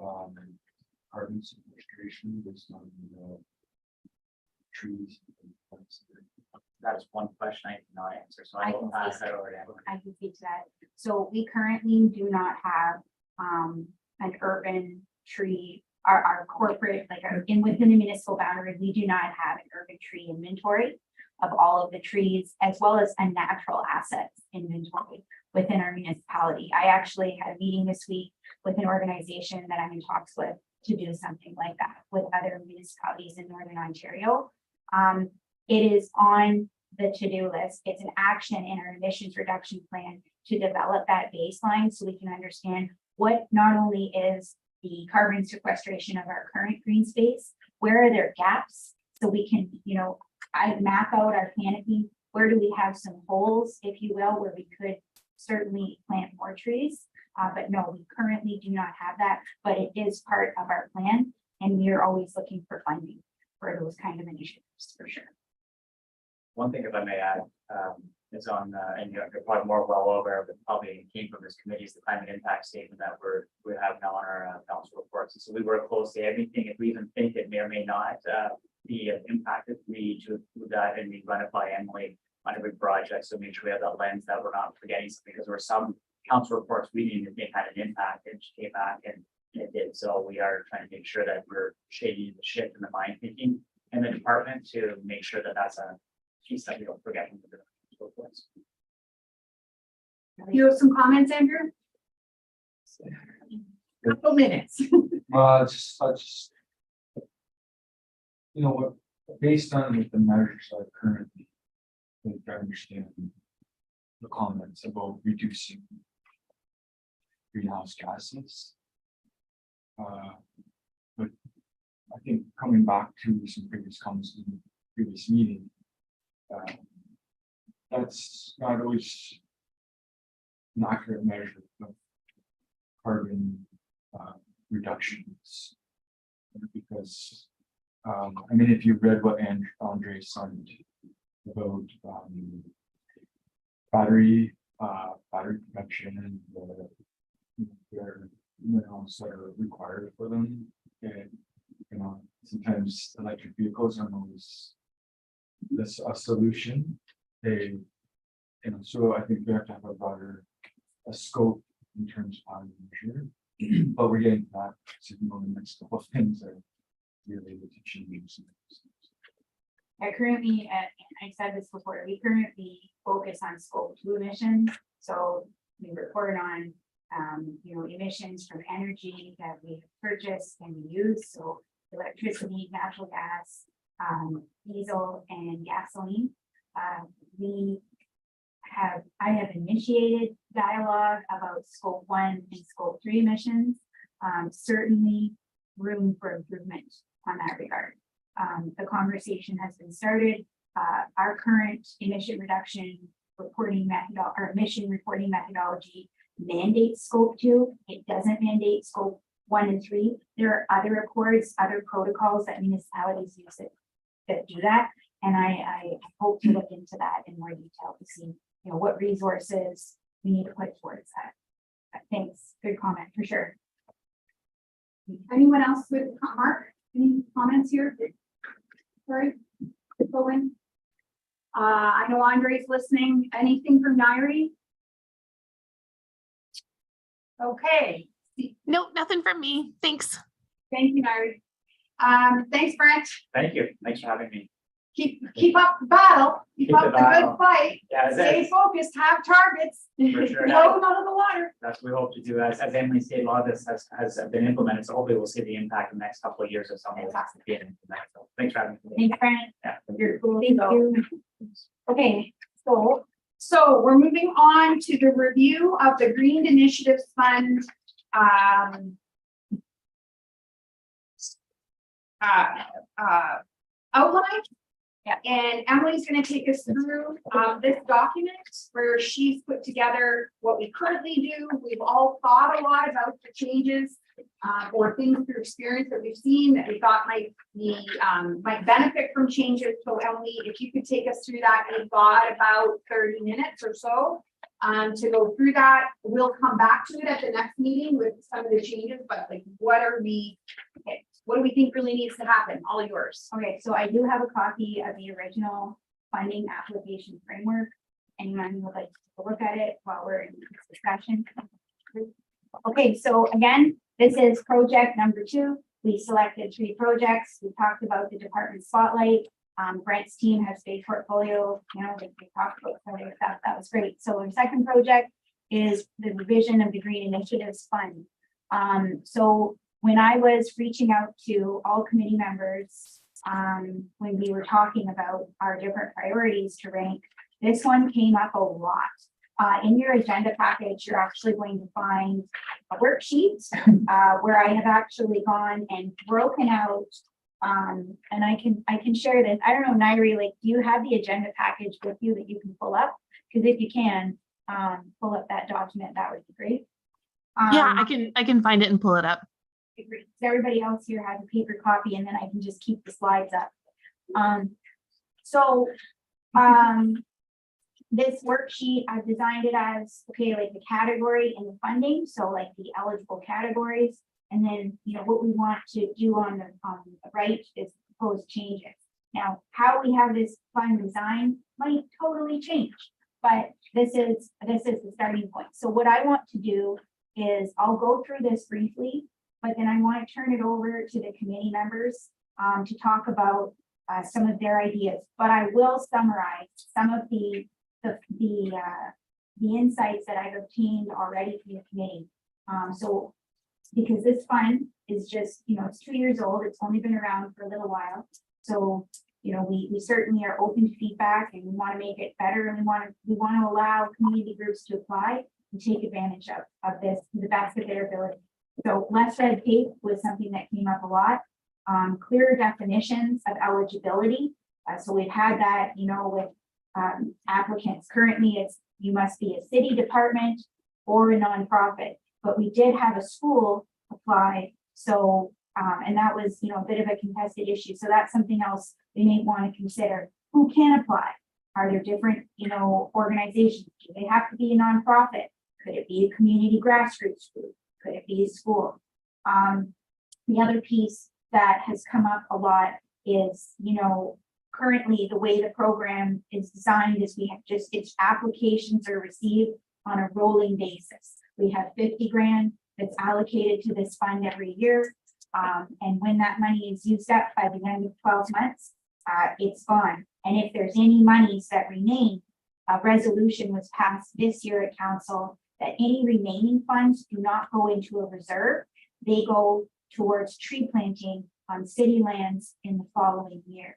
carbon sequestration based on the trees? That is one question I cannot answer, so I I will can pass see. that over to Emily. I can speak to that. So we currently do not have an urban tree, our corporate, like within the municipal boundary, we do not have an urban tree inventory of all of the trees, as well as a natural assets inventory within our municipality. I actually had a meeting this week with an organization that I'm in talks with to do something like that with other municipalities in Northern Ontario. It is on the to-do list. It's an action in our emissions reduction plan to develop that baseline so we can understand what not only is the carbon sequestration of our current green space, where are there gaps? So we can, I map out our canopy, where do we have some holes, if you will, where we could certainly plant more trees. But no, we currently do not have that, but it is part of our plan. And we are always looking for funding for those kind of initiatives, for sure. One thing, if I may add, is on, and you're probably more well aware, but probably came from this committee, is the climate impact statement that we have now on our council reports. And so we work closely, everything, if we even think it may or may not be impacted, we do that and we run it by Emily on every project. So make sure we have that lens that we're not forgetting something, because there were some council reports we didn't think had an impact and she came back and it did. So we are trying to make sure that we're shading the shift in the mind thinking in the department to make sure that that's a piece that we don't forget. You have some comments, Andrew? Couple minutes. Just, what, based on the measures that are currently, I understand the comments about reducing greenhouse gases. But I think coming back to some previous comments in the previous meeting, that's not always an accurate measure of carbon reductions. Because, if you read what Andre signed about battery production and their minerals that are required for them, and sometimes electric vehicles aren't always a solution. So I think we have to have a broader scope in terms of how we measure. But we're getting to that signal in the next couple of things that are related to changes. I currently, I said this before, we currently focus on scope 2 emissions. So we report on, emissions from energy that we purchase and we use. So electricity, natural gas, diesel, and gasoline. I have initiated dialogue about scope 1 and scope 3 emissions. Certainly room for improvement on that regard. The conversation has been started. Our current emission reduction reporting method or emission reporting methodology mandates scope 2. It doesn't mandate scope 1 and 3. There are other accords, other protocols that municipalities use that do that. And I hope to look into that in more detail to see, what resources we need to put towards that. Thanks. Good comment for sure. Anyone else with Mark? Any comments here? Sorry, Owen. I know Andre's listening. Anything from Nairi? Okay. Nope, nothing from me. Thanks. Thank you, Nairi. Thanks, Brent. Thank you. Thanks for having me. Keep up the battle. Keep up the battle. good fight. Yeah, Stay focused, have targets. For sure. Blow them out of the water. That's what we hope to do. As Emily stated, a lot of this has been implemented. So hopefully we'll see the impact in the next couple of years of some of this. So thanks for having me. Thanks, Brent. Yeah. You're cool. Thank you. Okay, So we're moving on to the review of the Green Initiatives Fund. Outline. And Emily's gonna take us through this document where she's put together what we currently do. We've all thought a lot about the changes or things through experience that we've seen that we thought might benefit from changes. So Emily, if you could take us through that, we've got about 30 minutes or so to go through that. We'll come back to it at the next meeting with some of the changes, but like, what do we think really needs to happen? All yours. Okay, so I do have a copy of the original funding application framework. Anyone would like to take a look at it while we're in this discussion? Okay, so again, this is project number 2. We selected 3 projects. We talked about the department spotlight. Brent's team has big portfolio, you know, they talked about some of their stuff. That was great. So our second project is the revision of the Green Initiatives Fund. So when I was reaching out to all committee members, when we were talking about our different priorities to rank, this one came up a lot. In your agenda package, you're actually going to find a worksheet where I have actually gone and broken out. And I can share this. I don't know, Nairi, like, do you have the agenda package with you that you can pull up? Because if you can, pull up that document, that would be great. Yeah, I can find it and pull it up. Great. So everybody else here has a paper copy, and then I can just keep the slides up. This worksheet, I've designed it as, okay, like the category and the funding, so like the eligible categories, and then, you know, what we want to do on the right is proposed changes. Now, how we have this fund design might totally change, but this is the starting point. So what I want to do is I'll go through this briefly, but then I want to turn it over to the committee members to talk about some of their ideas. But I will summarize some of the insights that I've obtained already from the committee. So because this fund is just, you know, it's 2 years old, it's only been around for a little while. So, you know, we certainly are open to feedback, and we want to make it better, and we want to allow community groups to apply and take advantage of this to the best of their ability. So less red tape was something that came up a lot. Clearer definitions of eligibility. So we've had that, you know, with applicants. Currently, it's you must be a city department or a nonprofit, but we did have a school apply. So, and that was, you know, a bit of a contested issue. So that's something else we may want to consider. Who can apply? Are there different, you know, organizations? Do they have to be a nonprofit? Could it be a community grassroots group? Could it be a school? The other piece that has come up a lot is, you know, currently the way the program is designed is we have just, its applications are received on a rolling basis. We have 50 grand that's allocated to this fund every year. And when that money is used up by the end of 12 months, it's gone. And if there's any monies that remain, a resolution was passed this year at council that any remaining funds do not go into a reserve. They go towards tree planting on city lands in the following year.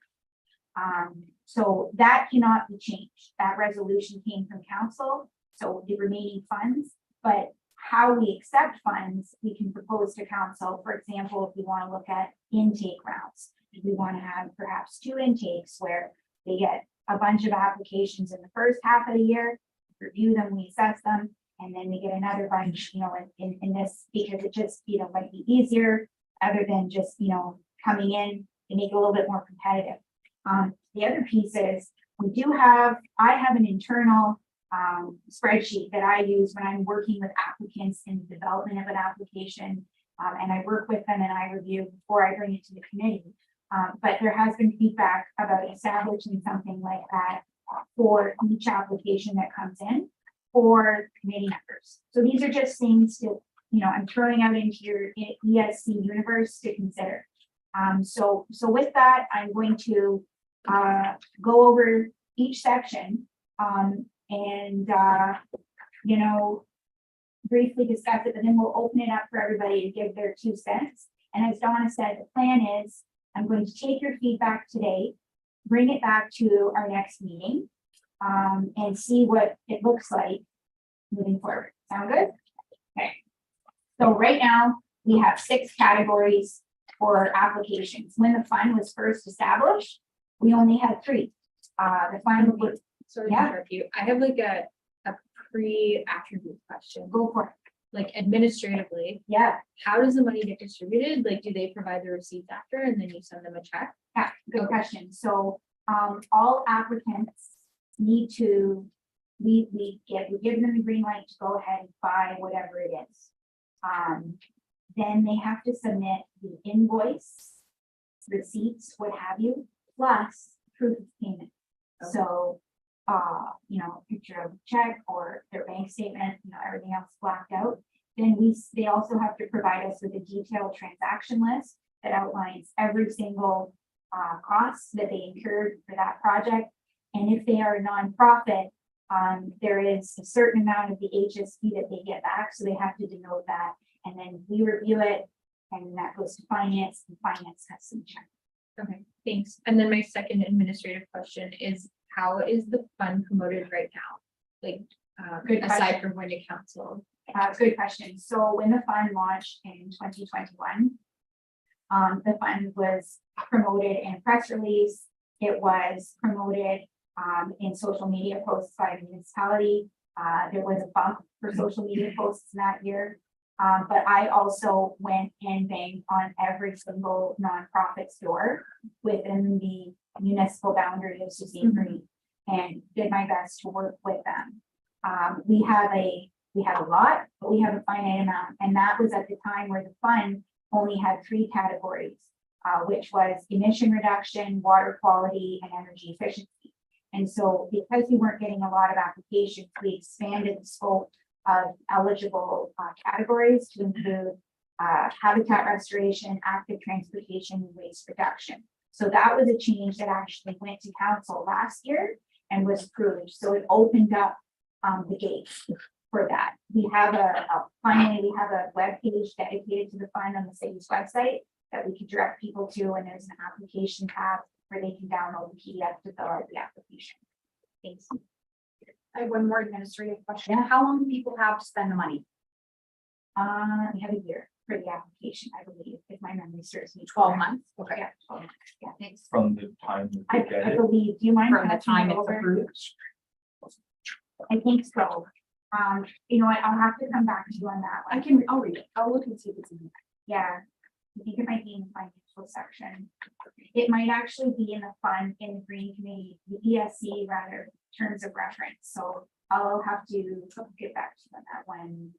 So that cannot be changed. That resolution came from council, so the remaining funds, but how we accept funds, we can propose to council. For example, if we want to look at intake rounds, if we want to have perhaps 2 intakes where they get a bunch of applications in the first half of the year, review them, we assess them, and then we get another bunch, you know, in this, because it just, you know, might be easier other than just, you know, coming in and make it a little bit more competitive. The other piece is I have an internal spreadsheet that I use when I'm working with applicants in the development of an application. And I work with them and I review before I bring it to the committee. But there has been feedback about establishing something like that for each application that comes in for committee members. So these are just things to, you know, I'm throwing out into your ESC universe to consider. So with that, I'm going to go over each section and you know, briefly discuss it, but then we'll open it up for everybody to give their 2 cents. And as Donna said, the plan is I'm going to take your feedback today, bring it back to our next meeting, and see what it looks like moving forward. Sound good? Okay. So right now we have 6 categories for applications. When the fund was first established, We only had 3. The fund would Sorry to Yeah. interrupt you. I have like a pre-attribute question. go for it. Like administratively, Yeah, how does the money get distributed? Like, do they provide the receipts after and then you send them a check? yeah, good Okay. question. So, all applicants need to, we give them the green light to go ahead and buy whatever it is. Then they have to submit the invoice, receipts, what have you, plus proof of payment. So, picture of check or their bank statement, everything else blacked out. Then they also have to provide us with a detailed transaction list that outlines every single cost that they incurred for that project. And if they are a nonprofit, there is a certain amount of the HST that they get back, so they have to denote that. And then we review it, and that goes to finance, and finance has some check. Okay, thanks. And then my second administrative question is, how is the fund promoted right now? Like, Good aside question. from going to council? Good question. So when the fund launched in 2021, the fund was promoted in a press release. It was promoted in social media posts by the municipality. There was a bump for social media posts that year. But I also went and banged on every single nonprofit store within the municipal boundary of Sault Ste. Marie and did my best to work with them. We have a lot, but we have a finite amount, and that was at the time where the fund only had 3 categories, which was emission reduction, water quality, and energy efficiency. And so because we weren't getting a lot of applications, we expanded the scope of eligible categories to include habitat restoration, active transportation, and waste reduction. So that was a change that actually went to council last year and was approved. So it opened up the gates for that. We have finally, we have a webpage dedicated to the fund on the city's website that we can direct people to, and there's an application tab where they can download the PDF to fill out the application. Thanks. I have one more administrative question. How long do people have to spend the money? We have a year for the application, I believe, if my memory serves me. 12 months? Okay. Yeah, 12 months. Yeah, thanks. From the time that I you get it. believe, do you mind? From the passing time it it's over? approved? I think so. You know what, I'll have to come back to you on that one. I'll read it. I'll look and see if it's in there. Yeah, I think it might be in the financial section. It might actually be in the fund, in the green committee, the ESC rather, terms of reference, so I'll have to get back to you on that one.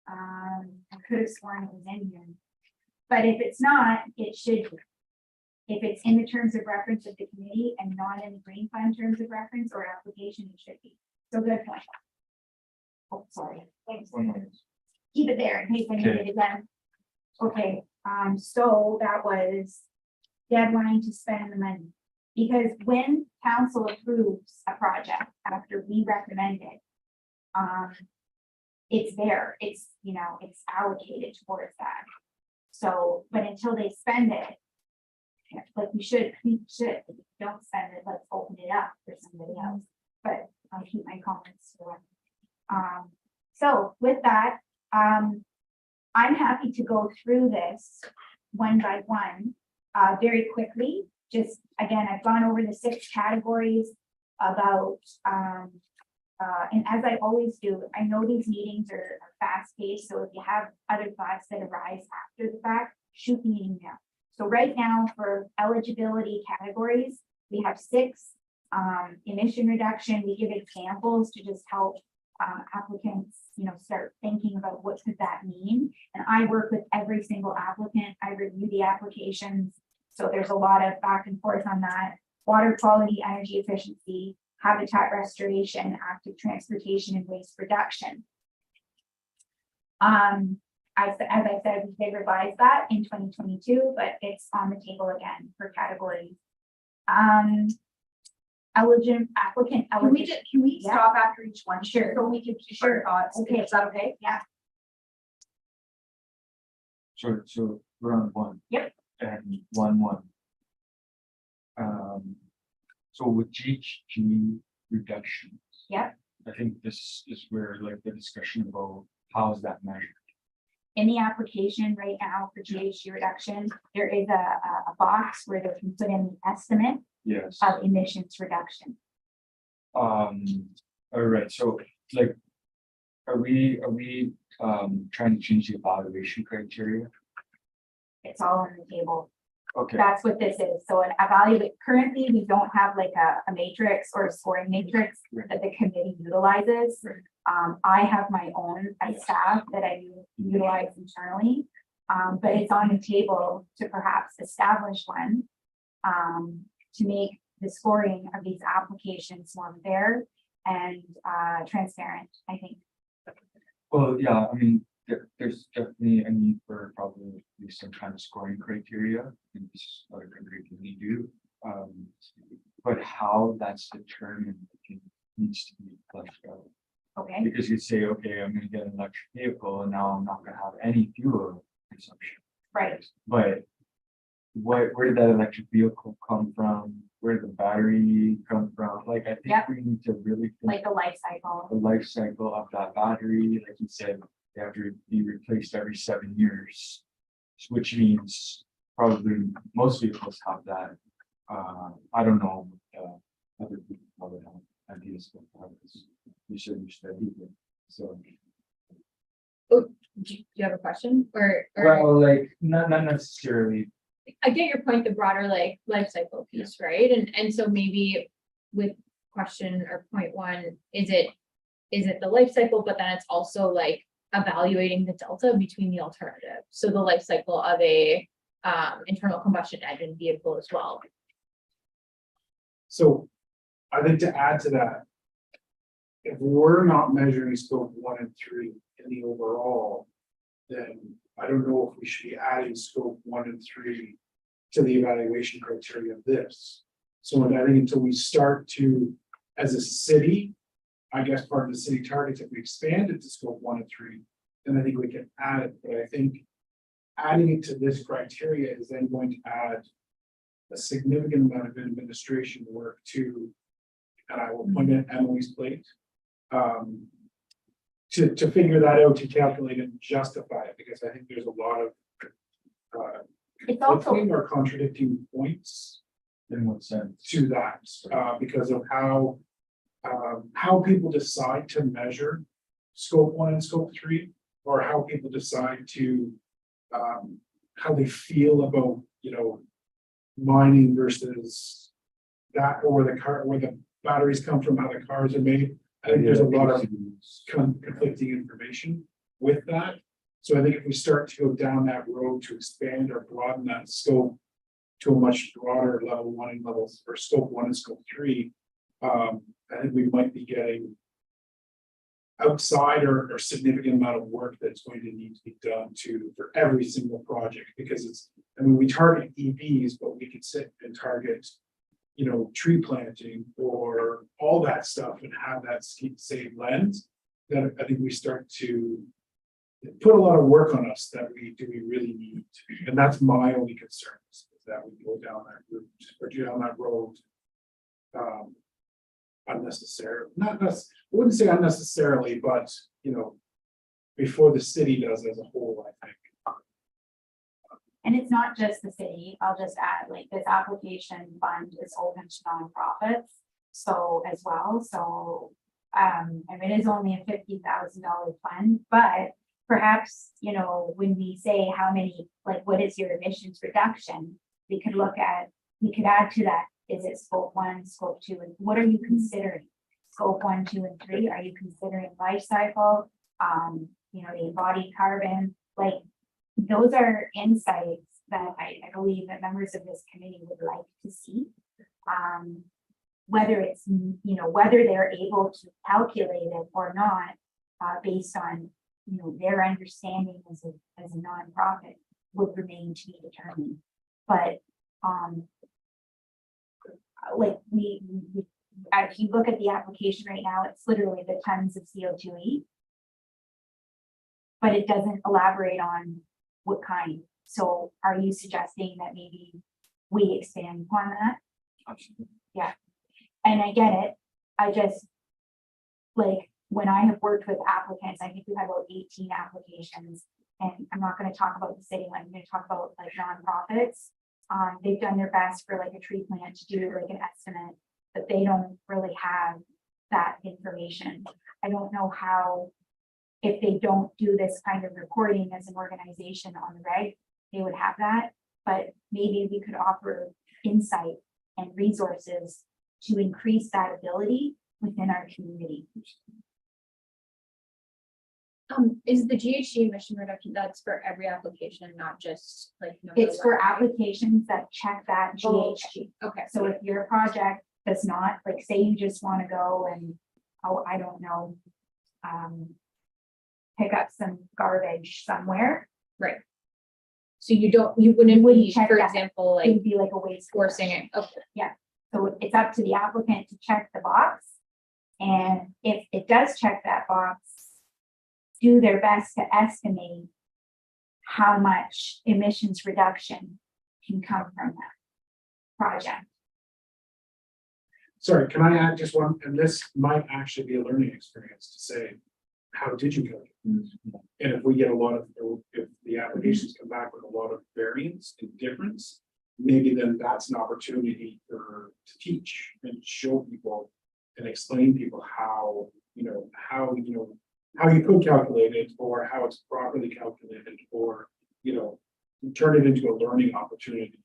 I could have sworn it was in here. But if it's not, it should be. If it's in the terms of reference of the committee and not in the green fund terms of reference or application, it should be. So good point. Oh, sorry. Thanks. Keep it there in case I need it again. Okay, so that was deadline to spend the money. Because when council approves a project after we recommend it, it's there, it's, it's allocated towards that. So, but until they spend it, like we should, if you don't spend it, let's open it up for somebody else. But I'll keep my comments to that. So with that, I'm happy to go through this one by one, very quickly. Just again, I've gone over the 6 categories about, and as I always do, I know these meetings are fast paced. So if you have other thoughts that arise after the fact, shoot me an email. So right now for eligibility categories, we have 6. Emission reduction, we give examples to just help applicants, start thinking about what could that mean. And I work with every single applicant. I review the applications. So there's a lot of back and forth on that. Water quality, energy efficiency, habitat restoration, active transportation, and waste reduction. As I said, we did revise that in 2022, but it's on the table again for categories. Applicant eligible. Can we Yeah. stop after each one? Sure. So we can keep Sure. our thoughts. Okay. Is that okay? Yeah. So we're on 1. Yep. And 1. So with GHG reductions. Yep. I think this is where like the discussion about how is that measured? In the application right now for GHG reduction, there is a box where they can put in the estimate Yes. of emissions reduction. All right, so like, are we trying to change the evaluation criteria? It's all on the table. Okay, That's what this is. So an evaluate, currently, we don't have like a matrix or a scoring matrix Right. that the committee utilizes. Right. I have my own as Yes. staff that I utilize internally. But it's on the table to perhaps establish one. To make the scoring of these applications more fair and transparent, I think. well, yeah, I mean, there's definitely a need for probably some kind of scoring criteria, and this is what a country can do. But how that's determined needs to be fleshed out. Okay, Because you say, okay, I'm gonna get an electric vehicle and now I'm not gonna have any fuel consumption. right. But where did that electric vehicle come from? Where did the battery come from? Like, I think Yep. we need to really think Like the life cycle. the life cycle of that battery. Like you said, they have to be replaced every 7 years, which means probably most vehicles have that. I don't know. Other people probably have ideas about this. You should study it. So, Do you have a question or? well, like, not necessarily. I get your point, the broader like life cycle piece, right? And so maybe with question or point one, is it the life cycle, but then it's also like evaluating the delta between the alternative. So the life cycle of a internal combustion engine vehicle as well. So I think to add to that, if we're not measuring scope 1 and 3 in the overall, then I don't know if we should be adding scope 1 and 3 to the evaluation criteria of this. So I think until we start to, as a city, I guess part of the city targets, if we expand it to scope 1 and 3, then I think we can add it, but I think adding it to this criteria is then going to add a significant amount of administration work to, and I will point at Emily's plate. To figure that out, to calculate it and justify it, because I think there's a lot of It's also, conflicting or contradicting points In what sense? to that, because of how people decide to measure scope 1 and scope 3, or how people decide to how they feel about, mining versus that, or where the batteries come from, how the cars are made. I think there's a lot of conflicting information with that. So I think if we start to go down that road to expand or broaden that scope to a much broader level 1 and levels, or scope 1 and scope 3, I think we might be getting outside or significant amount of work that's going to need to be done for every single project, because we target EVs, but we could sit and target, tree planting or all that stuff and have that same lens. Then I think we start to put a lot of work on us that do we really need to, and that's my only concern, is that we go down that route or down that road. Unnecessarily, I wouldn't say unnecessarily, but before the city does as a whole, I think. and it's not just the city, I'll just add, like, this application fund is open to nonprofits. So as well, so, it is only a $50,000 fund, but perhaps, when we say how many, like, what is your emissions reduction? We could add to that. Is it scope 1, scope 2, and what are you considering? Scope 1, 2, and 3, are you considering life cycle? The embodied carbon, like, those are insights that I believe that members of this committee would like to see. Whether it's, whether they're able to calculate it or not, based on, their understanding as a nonprofit would remain to be determined. But, like if you look at the application right now, it's literally the tons of CO2e. But it doesn't elaborate on what kind. So are you suggesting that maybe we expand upon that? Yeah, and I get it. I just, like, when I have worked with applicants, I think we have about 18 applications, and I'm not going to talk about the city, I'm going to talk about like nonprofits. They've done their best for like a tree plant to do like an estimate, but they don't really have that information. I don't know how, if they don't do this kind of reporting as an organization on the reg, they would have that, but maybe we could offer insight and resources to increase that ability within our community. Is the GHG emission reduction, that's for every application, not just like. It's for applications that check that Oh, GHG. Okay, So if your project does not, like, say you just want to go and, oh, I don't know, pick up some garbage somewhere, so you wouldn't wouldn't be, check for that. example, it like would be like a waste. forcing it, okay, So it's up to the applicant to check the box. And if it does check that box, do their best to estimate how much emissions reduction can come from that project. Sorry, can I add just one, and this might actually be a learning experience to say, how did you calculate this? And if we get a lot of, if the applications come back with a lot of variance and difference, maybe then that's an opportunity to teach and show people and explain people how, how you could calculate it, or how it's properly calculated, or, turn it into a learning opportunity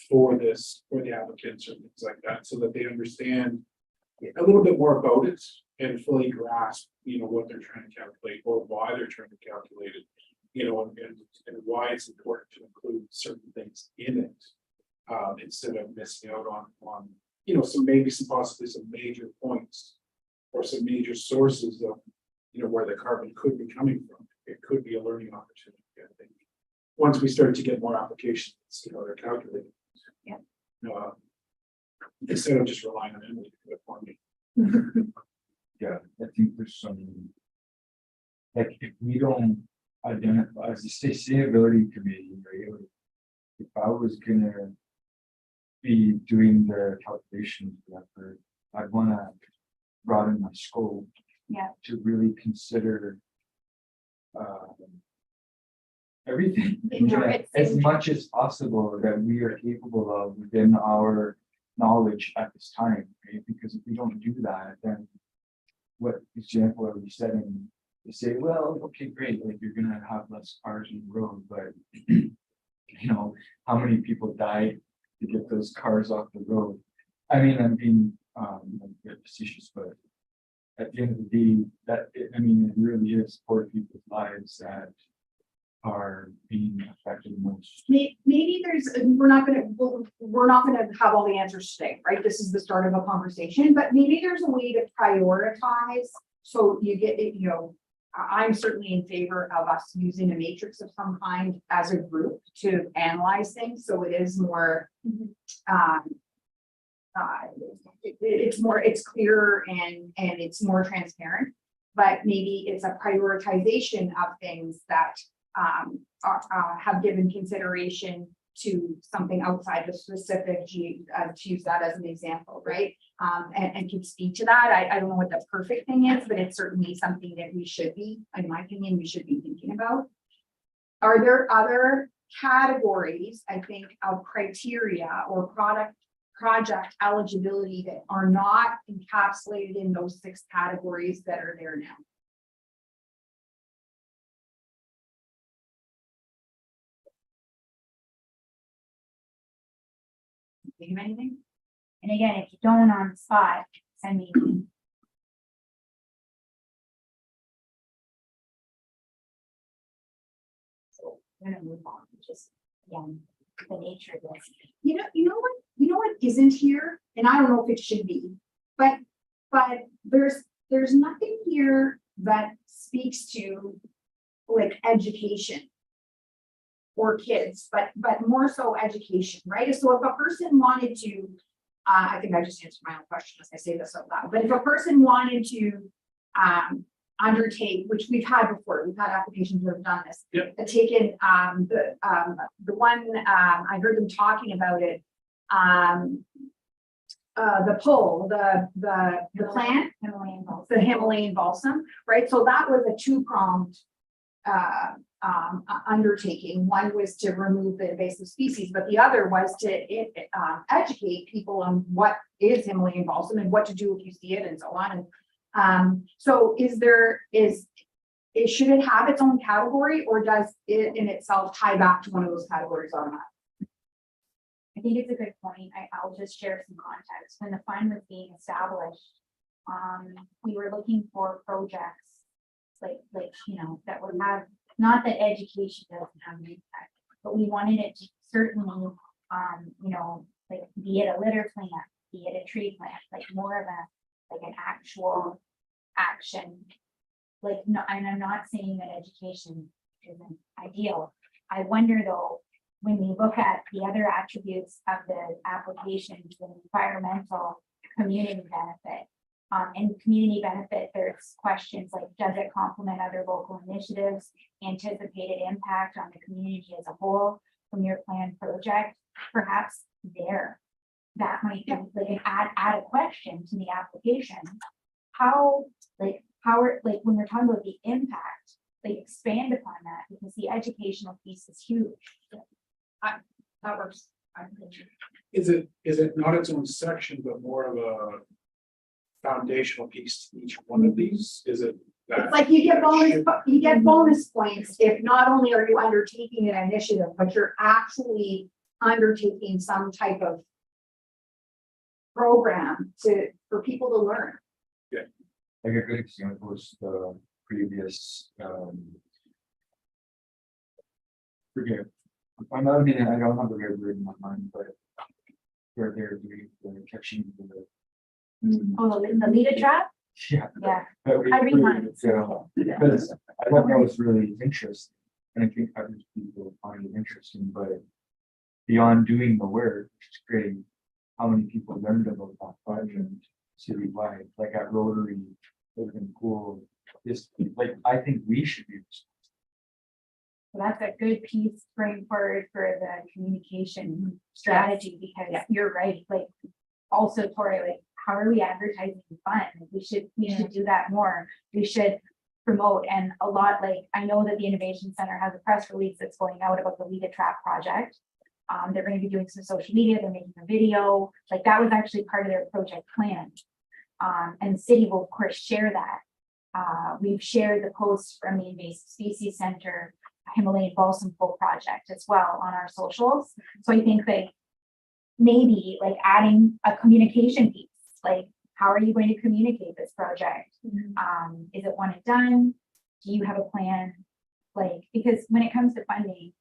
for the applicants or things like that, so that they understand a little bit more about it and fully grasp, what they're trying to calculate, or why they're trying to calculate it, and why it's important to include certain things in it, instead of missing out on, possibly some major points or some major sources of, where the carbon could be coming from. It could be a learning opportunity, I think. Once we start to get more applications, they're calculated. Yeah. Instead of just relying on Emily to do it for me. Yeah, I think there's some. Like, if we don't identify as the sustainability committee, right? If I was gonna be doing the calculations, whatever, I'd wanna broaden my scope. Yeah. To really consider. Everything, as much as possible that we are capable of within our knowledge at this time, right? Because if we don't do that, then what example are we setting to say, well, okay, great, like you're gonna have less cars on the road, but how many people died to get those cars off the road? I mean, I'm being a bit facetious, but at the end of the day, it really is poor people's lives that are being affected most. Maybe we're not gonna have all the answers today, right? This is the start of a conversation, but maybe there's a way to prioritize. So you get it, I'm certainly in favor of us using a matrix of some kind as a group to analyze things. So it is more, it's clearer and it's more transparent, but maybe it's a prioritization of things that have given consideration to something outside the specific to use that as an example, right? And can speak to that. I don't know what the perfect thing is, but it's certainly something that we should be, in my opinion, we should be thinking about. Are there other categories, I think, of criteria or project eligibility that are not encapsulated in those 6 categories that are there now? Think of anything? And again, if you don't on the spot, send me. So we're gonna move on, just again, the nature of this. You know what isn't here, and I don't know if it should be, but there's nothing here that speaks to like education or kids, but more so education, right? So if a person wanted to, I think I just answered my own question as I say this out loud, but if a person wanted to undertake, which we've had before, we've had applications that have done this. Yep. Taken the one I heard them talking about it, the pole, the plant, Himalayan balsam. the Himalayan balsam, right? So that was a 2-pronged undertaking. One was to remove the invasive species, but the other was to educate people on what is Himalayan balsam and what to do if you see it and so on. And so should it have its own category, or does it in itself tie back to one of those categories automatically? I think it's a good point. I'll just share some context. When the fund was being established, we were looking for projects like, you know, that would have, not that education doesn't have an impact, but we wanted it to certainly, you know, like, be it a litter plant, be it a tree plant, like more of like an actual action. Like, no, and I'm not saying that education isn't ideal. I wonder though, when we look at the other attributes of the applications, the environmental, community benefit. And community benefit, there's questions like, does it complement other local initiatives, anticipated impact on the community as a whole from your planned project? Perhaps that might be like add a question to the application. How when we're talking about the impact, like expand upon that, because the educational piece is huge. That works. Is it not its own section, but more of a foundational piece to each one of these? Is it? It's like you get bonus points if not only are you undertaking an initiative, but you're actually undertaking some type of program for people to learn. Like a good example is the previous, forget, I mean, I don't have the right word in my mind, but where they're doing, they're catching the. Oh, the leader trap? Yeah. Yeah. I reminded. Because I thought that was really interesting, and I think other people find it interesting, but beyond doing the work, just creating how many people learned about that project citywide, like at Rotary, it would have been cool. This, like, I think we should be. So that's a good piece to bring forward for the communication strategy, because you're right, like, also Tori, like, how are we advertising the fund? We should do that more. We should promote, and a lot, like, I know that the Innovation Center has a press release that's going out about the Lead a Trap project. They're going to be doing some social media, they're making a video, like that was actually part of their project plan. And the city will of course share that. We've shared the posts from the Invasive Species Center, Himalayan Balsam Full project as well on our socials. So I think that maybe like adding a communication piece, like, how are you going to communicate this project? Is it one and done? Do you have a plan? Like, because when it comes to funding,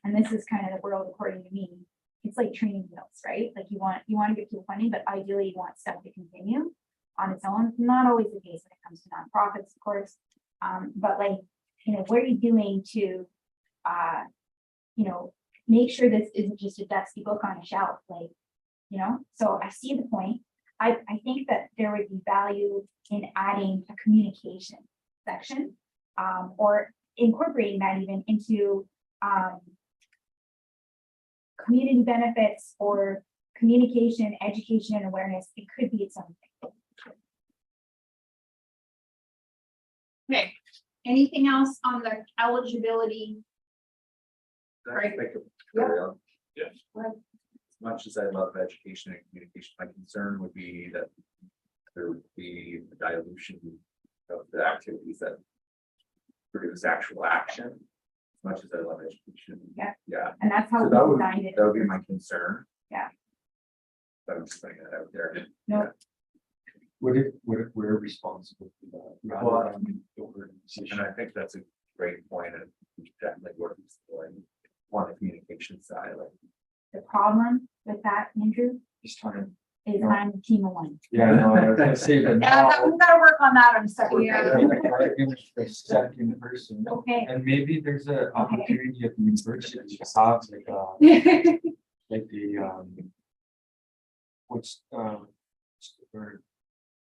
and this is kind of the world according to me, it's like training wheels, right? Like you want to get to funding, but ideally you want stuff to continue on its own. Not always the case when it comes to nonprofits, of course. But like, you know, what are you doing to, you know, make sure this isn't just a dusty book on a shelf, like, you know? So I see the point. I think that there would be value in adding a communication section, or incorporating that even into community benefits or communication, education, and awareness. It could be something. Okay, anything else on the eligibility? Right. Carry on. Yes. As much as I love education and communication, my concern would be that there would be a dilution of the activities that produce actual action. As much as I love education. Yeah. Yeah. And that's how So that we would, designed it. that would be my concern. Yeah. But I'm just putting that out there. No. What if we're responsible for that? rather than the organization? And I think that's a great point, and we definitely work on the communication side, like. The problem with that, Andrew, Just trying to. is I'm a team of one. Yeah, no, I was gonna say that. Yeah, we gotta work on that on a second. The second person, Okay. and maybe there's an opportunity at the university to have like the what's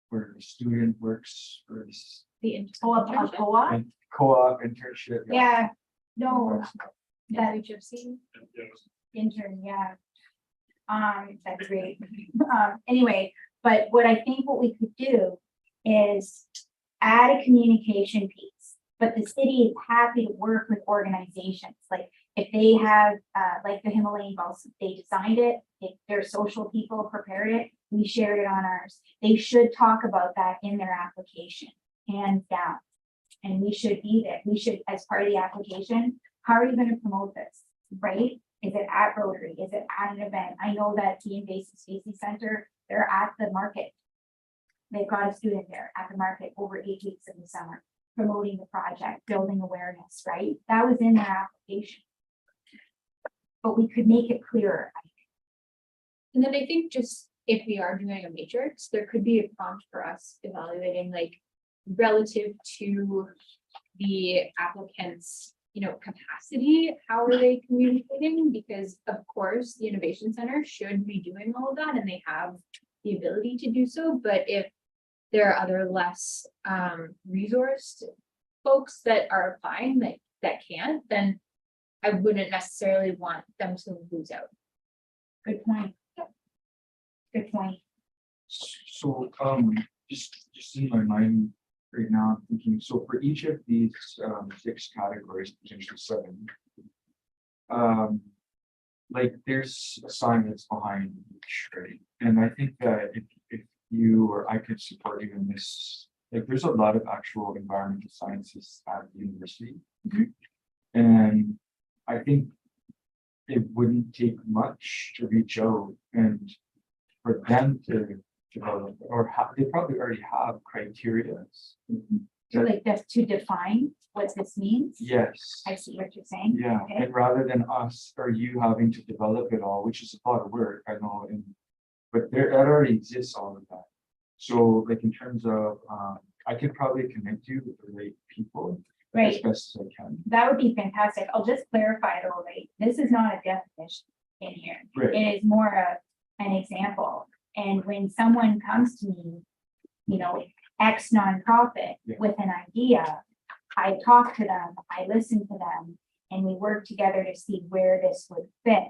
where the student works for this The Co-op, co-op? co-op internship. Yeah, no, that gypsy. intern, yeah. That's great. Anyway, but what I think what we could do is add a communication piece But the city is happy to work with organizations, like if they have, like the Himalayan Balsam, they designed it, if their social people prepared it, we shared it on ours. They should talk about that in their application, hands down. And we should be there, we should, as part of the application, how are you gonna promote this, right? Is it at Rotary, is it at an event? I know that the Invasive Species Center, they're at the market. They've got a student there at the market over 8 weeks in the summer, promoting the project, building awareness, right? That was in their application. But we could make it clearer. And then I think just if we are doing a matrix, there could be a prompt for us evaluating like relative to the applicant's, capacity, how are they communicating? Because of course, the Innovation Center should be doing all of that and they have the ability to do so, but if there are other less resourced folks that are applying that can't, then I wouldn't necessarily want them to lose out. Good point. Good point. So, just in my mind right now, I'm thinking, so for each of these, 6 categories, potentially 7. Like there's assignments behind each, right? And I think that if you or I could support you in this, like there's a lot of actual environmental sciences at the university. And I think it wouldn't take much to reach out and for them to develop, or they probably already have criteria. So like just to define what this means. Yes. I see what you're saying. Yeah, Okay. and rather than us or you having to develop it all, which is a lot of work, I know, but that already exists, all of that. So like in terms of, I could probably connect you with the right people as Right. best as I can. That would be fantastic. I'll just clarify though, right? This is not a definition in here. Right, It is more of an example. And when someone comes to me, X nonprofit Yeah. with an idea, I talk to them, I listen to them, and we work together to see where this would fit.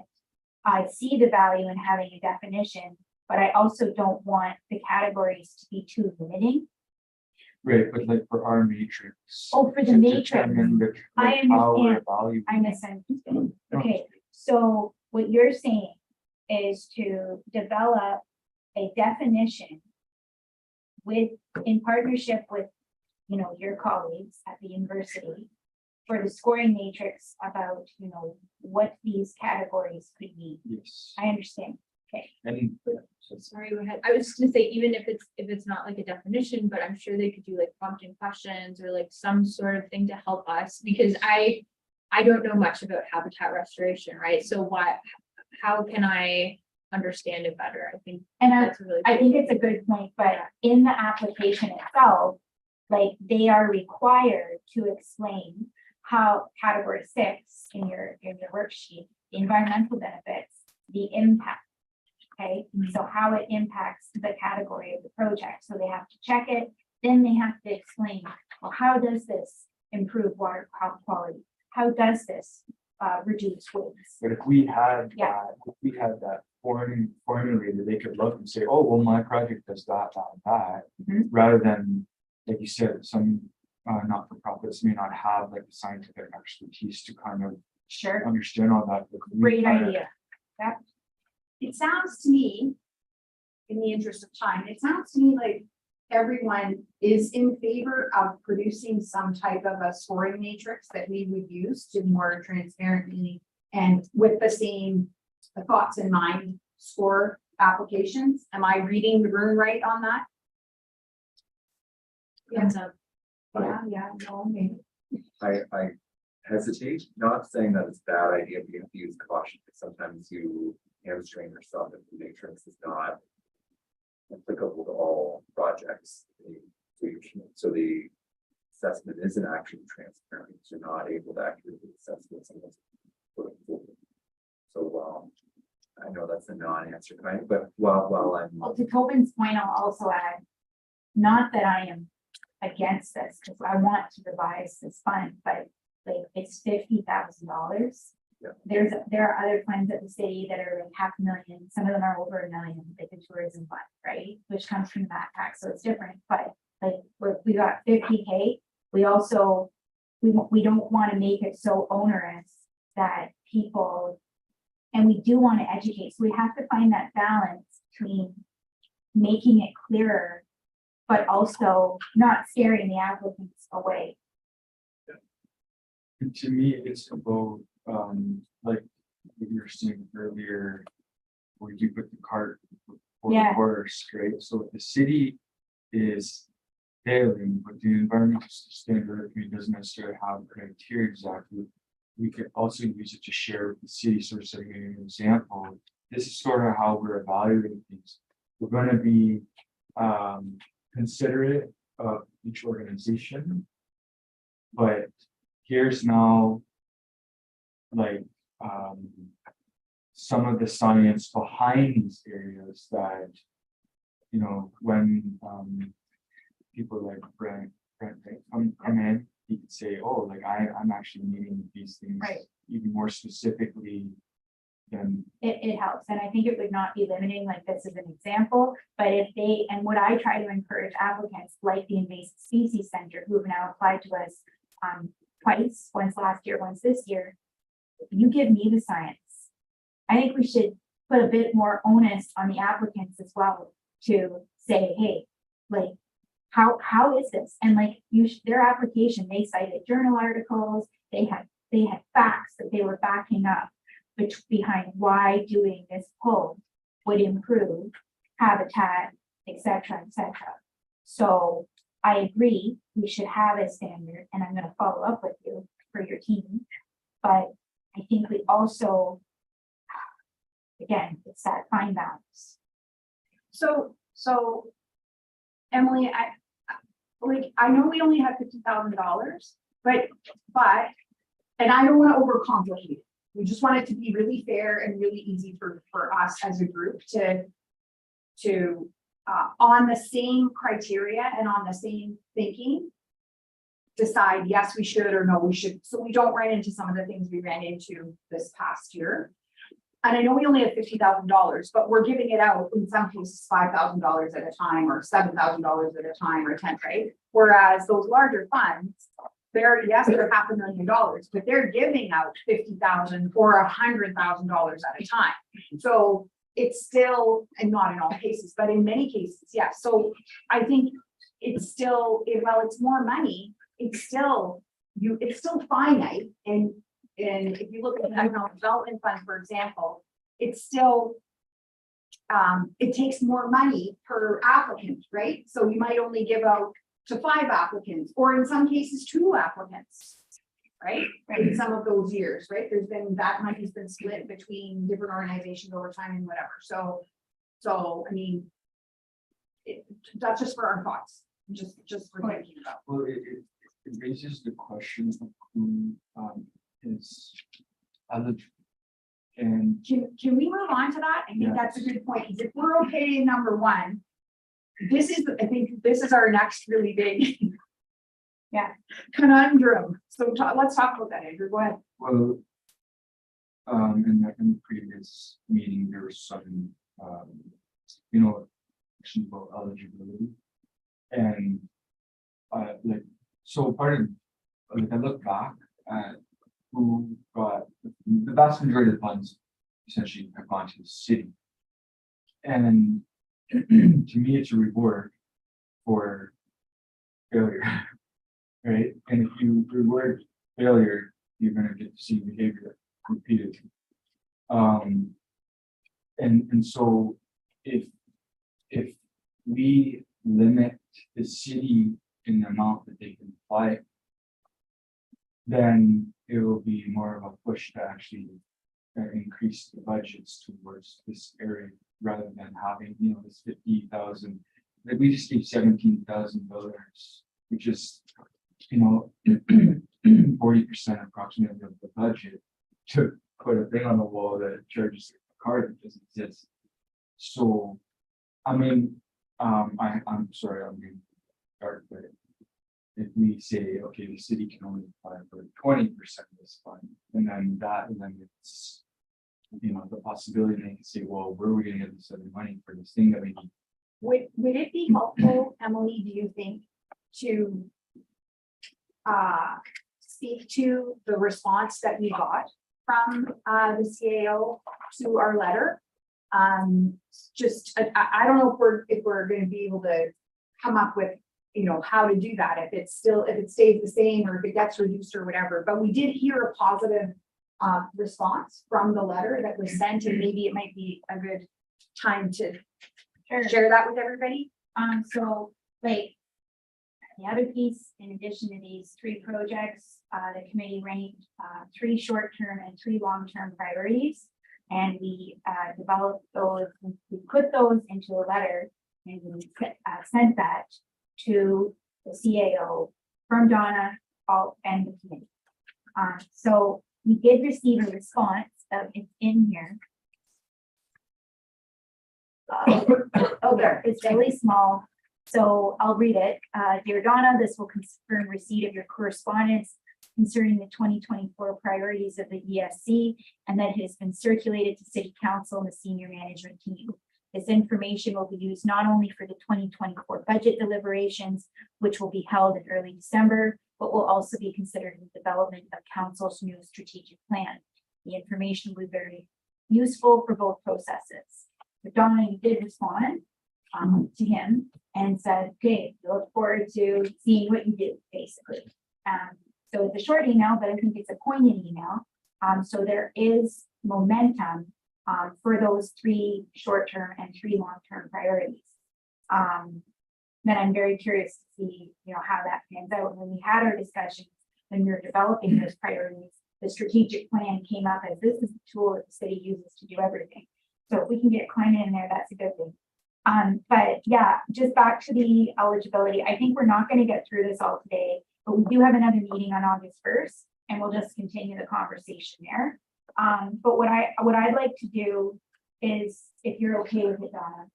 I see the value in having a definition, but I also don't want the categories to be too limiting. right, but like for our matrix. Oh, for the to matrix. determine the, I like, how we're understand. valuing. I misunderstood. Okay, so what you're saying is to develop a definition in partnership with, your colleagues at the university for the scoring matrix about, what these categories could mean. Yes. I understand. And Sorry, go ahead. I was just gonna say, even if it's not like a definition, but I'm sure they could do like prompting questions or like some sort of thing to help us, because I don't know much about habitat restoration, right? So how can I understand it better? I think And that's a really. I think it's a good point, but in the application itself, like they are required to explain how category 6 in your worksheet, the environmental benefits, the impact. Okay, so how it impacts the category of the project. So they have to check it, then they have to explain, well, how does this improve water quality? How does this reduce waste? But if we had Yeah. that formulated, they could look and say, oh, well, my project does that, Mhm. rather than, like you said, some not-for-profits may not have like the scientific expertise to kind of Sure, understand all that. but we great kinda- idea. It sounds to me, in the interest of time, it sounds to me like everyone is in favor of producing some type of a scoring matrix that we would use to more transparently and with the same thoughts in mind, score applications. Am I reading the room right on that? Thumbs up. Yeah, no, maybe. I hesitate, not saying that it's a bad idea, but you have to use caution, because sometimes you hamstring yourself if the matrix is not applicable to all projects. So the assessment isn't actually transparent, you're not able to accurately assess what someone's putting forward. So, I know that's a non-answer, kind, but while I'm. Well, to Tobin's point, I'll also add, not that I am against this, because I want to revise this fund, but like it's $50,000. Yeah. There are other funds at the city that are like $500,000, some of them are over $1 million, like the tourism fund, right? Which comes from that tax, so it's different, but like we got 50K. We also we don't want to make it so onerous that people, and we do want to educate, so we have to find that balance between making it clearer, but also not scaring the applicants away. And to me, it's about, like what you were saying earlier, where you put the cart before the Yeah. horse, right? So if the city is failing, but the environmental standard review doesn't necessarily have criteria exactly, we could also use it to share with the city, sort of setting an example. This is sort of how we're evaluating things. We're gonna be considerate of each organization. But here's now like some of the science behind these areas that, you know, when people like Brent come in, he could say, oh, like I'm actually meaning these things Right. even more specifically than It helps, and I think it would not be limiting, like this is an example, but if they, and what I try to encourage applicants, like the Invasive Species Center, who have now applied to us twice, once last year, once this year, if you give me the science, I think we should put a bit more onus on the applicants as well to say, hey, like, how is this? And like, their application, they cited journal articles, they had facts that they were backing up behind why doing this pull would improve habitat, et cetera, et cetera. So I agree, we should have a standard, and I'm gonna follow up with you for your team. But I think we also, again, it's that fine balance. So Emily, I know we only have $50,000, but, and I don't want to overcomplicate it. We just want it to be really fair and really easy for us as a group to on the same criteria and on the same thinking, decide, yes, we should, or no, we should. So we don't run into some of the things we ran into this past year. And I know we only have $50,000, but we're giving it out in some cases $5,000 at a time, or $7,000 at a time, or 10, right? Whereas those larger funds, they're $500,000, but they're giving out $50,000 or $100,000 at a time. So it's still, and not in all cases, but in many cases, yes. So I think it's still, while it's more money, it's still finite. And if you look at the Economic Development Fund, for example, it's still, it takes more money per applicant, right? So you might only give out to 5 applicants, or in some cases 2 applicants, right? In some of those years, right? There's been, that money's been split between different organizations over time and whatever. So I mean, that's just for our thoughts, just for thinking about. well, it raises the question of who is eligible. And Can we move on to that? I think Yeah. that's a good point. If we're okay in number 1, I think this is our next really big conundrum. So let's talk about that, Andrew. Go ahead. well, in the previous meeting, there was some, question about eligibility. And, like, so part of, like, I look back at who got, the vast majority of the funds essentially have gone to the city. And to me, it's a reward for failure, right? And if you reward failure, you're gonna get to see behavior repeated. And so if we limit the city in the amount that they can apply, then it will be more of a push to actually increase the budgets towards this area rather than having, this 50,000. Like we just gave $17,000, which is, 40% approximately of the budget to put a thing on the wall that charges a card that doesn't exist. So, I mean, I'm sorry, I'm being dark, but if we say, okay, the city can only apply for 20% of this fund, and then it's, the possibility they can say, well, where are we gonna get this other money for this thing that we need? Would it be helpful, Emily, do you think, to speak to the response that we got from the CAO to our letter. I don't know if we're gonna be able to come up with, how to do that, if it stays the same or if it gets reduced or whatever, but we did hear a positive response from the letter that was sent, and maybe it might be a good time to share that with everybody. So like. The other piece, in addition to these 3 projects, the committee ranked 3 short-term and 3 long-term priorities. And we developed those, we put those into a letter and we sent that to the CAO from Donna, all and the committee. So we did receive a response of it's in here. There, it's really small. So I'll read it. Dear Donna, this will confirm receipt of your correspondence concerning the 2024 priorities of the ESC, and that it has been circulated to City Council and the senior management team. This information will be used not only for the 2024 budget deliberations, which will be held in early December, but will also be considered in the development of Council's new strategic plan. The information will be very useful for both processes. But Donna, you did respond to him and said, okay, look forward to seeing what you do, basically. So it's a short email, but I think it's a poignant email. So there is momentum for those 3 short-term and 3 long-term priorities. Then I'm very curious to see, how that pans out. When we had our discussions, when we were developing those priorities, the strategic plan came up as this is the tool that the city uses to do everything. So if we can get climate in there, that's a good thing. But yeah, just back to the eligibility, I think we're not going to get through this all today, but we do have another meeting on August 1st, and we'll just continue the conversation there. But what I'd like to do is, if you're okay with it, Donna,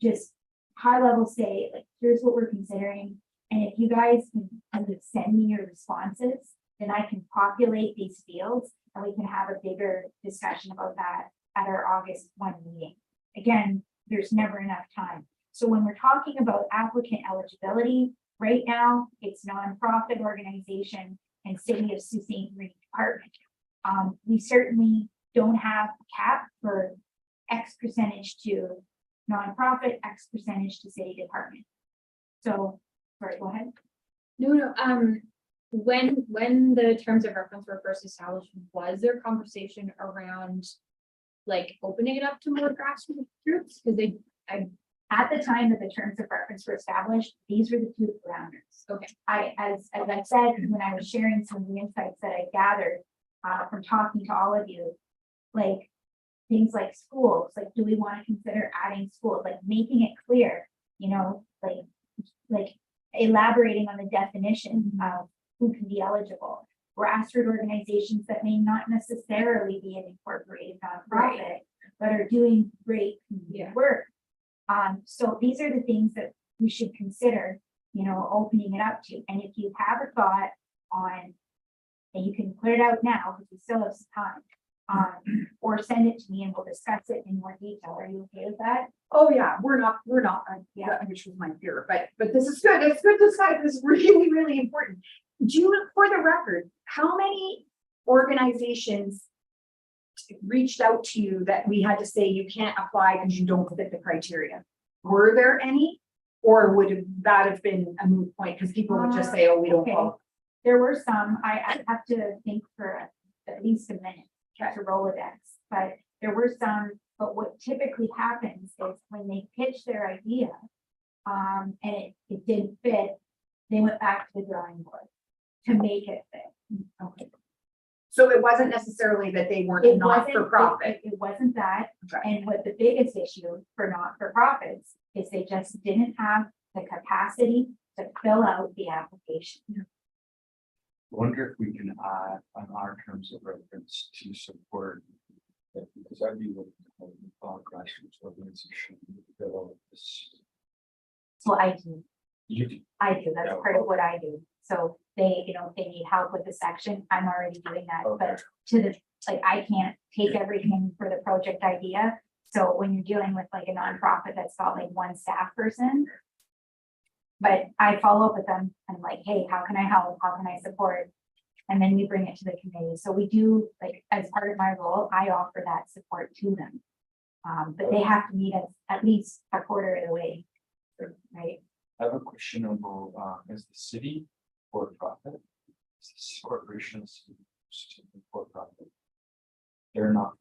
just high level say, like, here's what we're considering. And if you guys can kind of send me your responses, then I can populate these fields and we can have a bigger discussion about that at our August 1 meeting. Again, there's never enough time. So when we're talking about applicant eligibility, right now it's nonprofit organization and City of Sault Ste. Marie Department. We certainly don't have a cap for X percentage to nonprofit, X percentage to city department. So, sorry, go ahead. No, when the terms of reference were first established, was there conversation around like opening it up to more grassroots groups? Because At the time that the terms of reference were established, these were the 2 parameters. Okay. As I said, when I was sharing some of the insights that I gathered from talking to all of you, like things like schools, like, do we want to consider adding schools, like making it clear, like elaborating on the definition of who can be eligible. Grassroots organizations that may not necessarily be an incorporated nonprofit, but are doing great community work. So these are the things that we should consider, opening it up to. And if you have a thought on, and you can put it out now because we still have some time, or send it to me and we'll discuss it in more detail. Are you okay with that? Oh, yeah, we're not, which was my fear, but this is good. It's good to discuss. This is really, really important. For the record, how many organizations reached out to you that we had to say you can't apply because you don't fit the criteria? Were there any? Or would that have been a moot point because people would just say, oh, we don't qualify? There were some. I have to think for at least a minute to Rolodex, but there were some. But what typically happens is when they pitch their idea and it didn't fit, they went back to the drawing board to make it fit. Okay. So it wasn't necessarily that they weren't not for profit. It wasn't that. Okay. And what the biggest issue for not for profits is they just didn't have the capacity to fill out the application. Wonder if we can add on our terms of reference to support that, because I'd be looking for grassroots organization to develop this. So I do. You do. I do. That's Yeah. part of what I do. So they, if they need help with the section, I'm already doing that. Okay. But to the, I can't take everything for the project idea. So when you're dealing with like a nonprofit that's got like 1 staff person, but I follow up with them and I'm like, hey, how can I help? How can I support? And then we bring it to the committee. So we do, like, as part of my role, I offer that support to them. But they have to meet us at least a quarter of the way. Right? I have a question about, is the city for profit? Is this corporations for profit? They're not.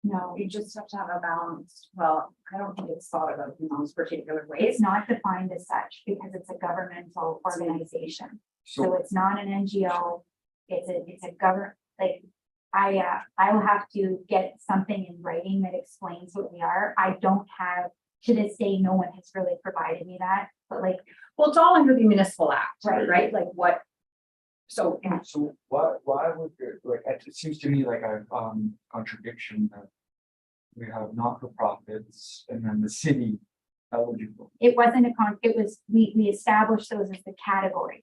No, You just have to have a balanced, well, I don't think it's thought about in those particular ways. it's not defined as such because it's a governmental organization. So it's not an NGO. It's a government, like, I will have to get something in writing that explains what we are. I don't have, to this day, no one has really provided me that, but like, Well, it's all under the municipal act, Right. right? Like what? So, yeah. So why would there, like, it seems to me like a contradiction that we have not-for-profits and then the city eligible. it wasn't it was, we established those as the categories.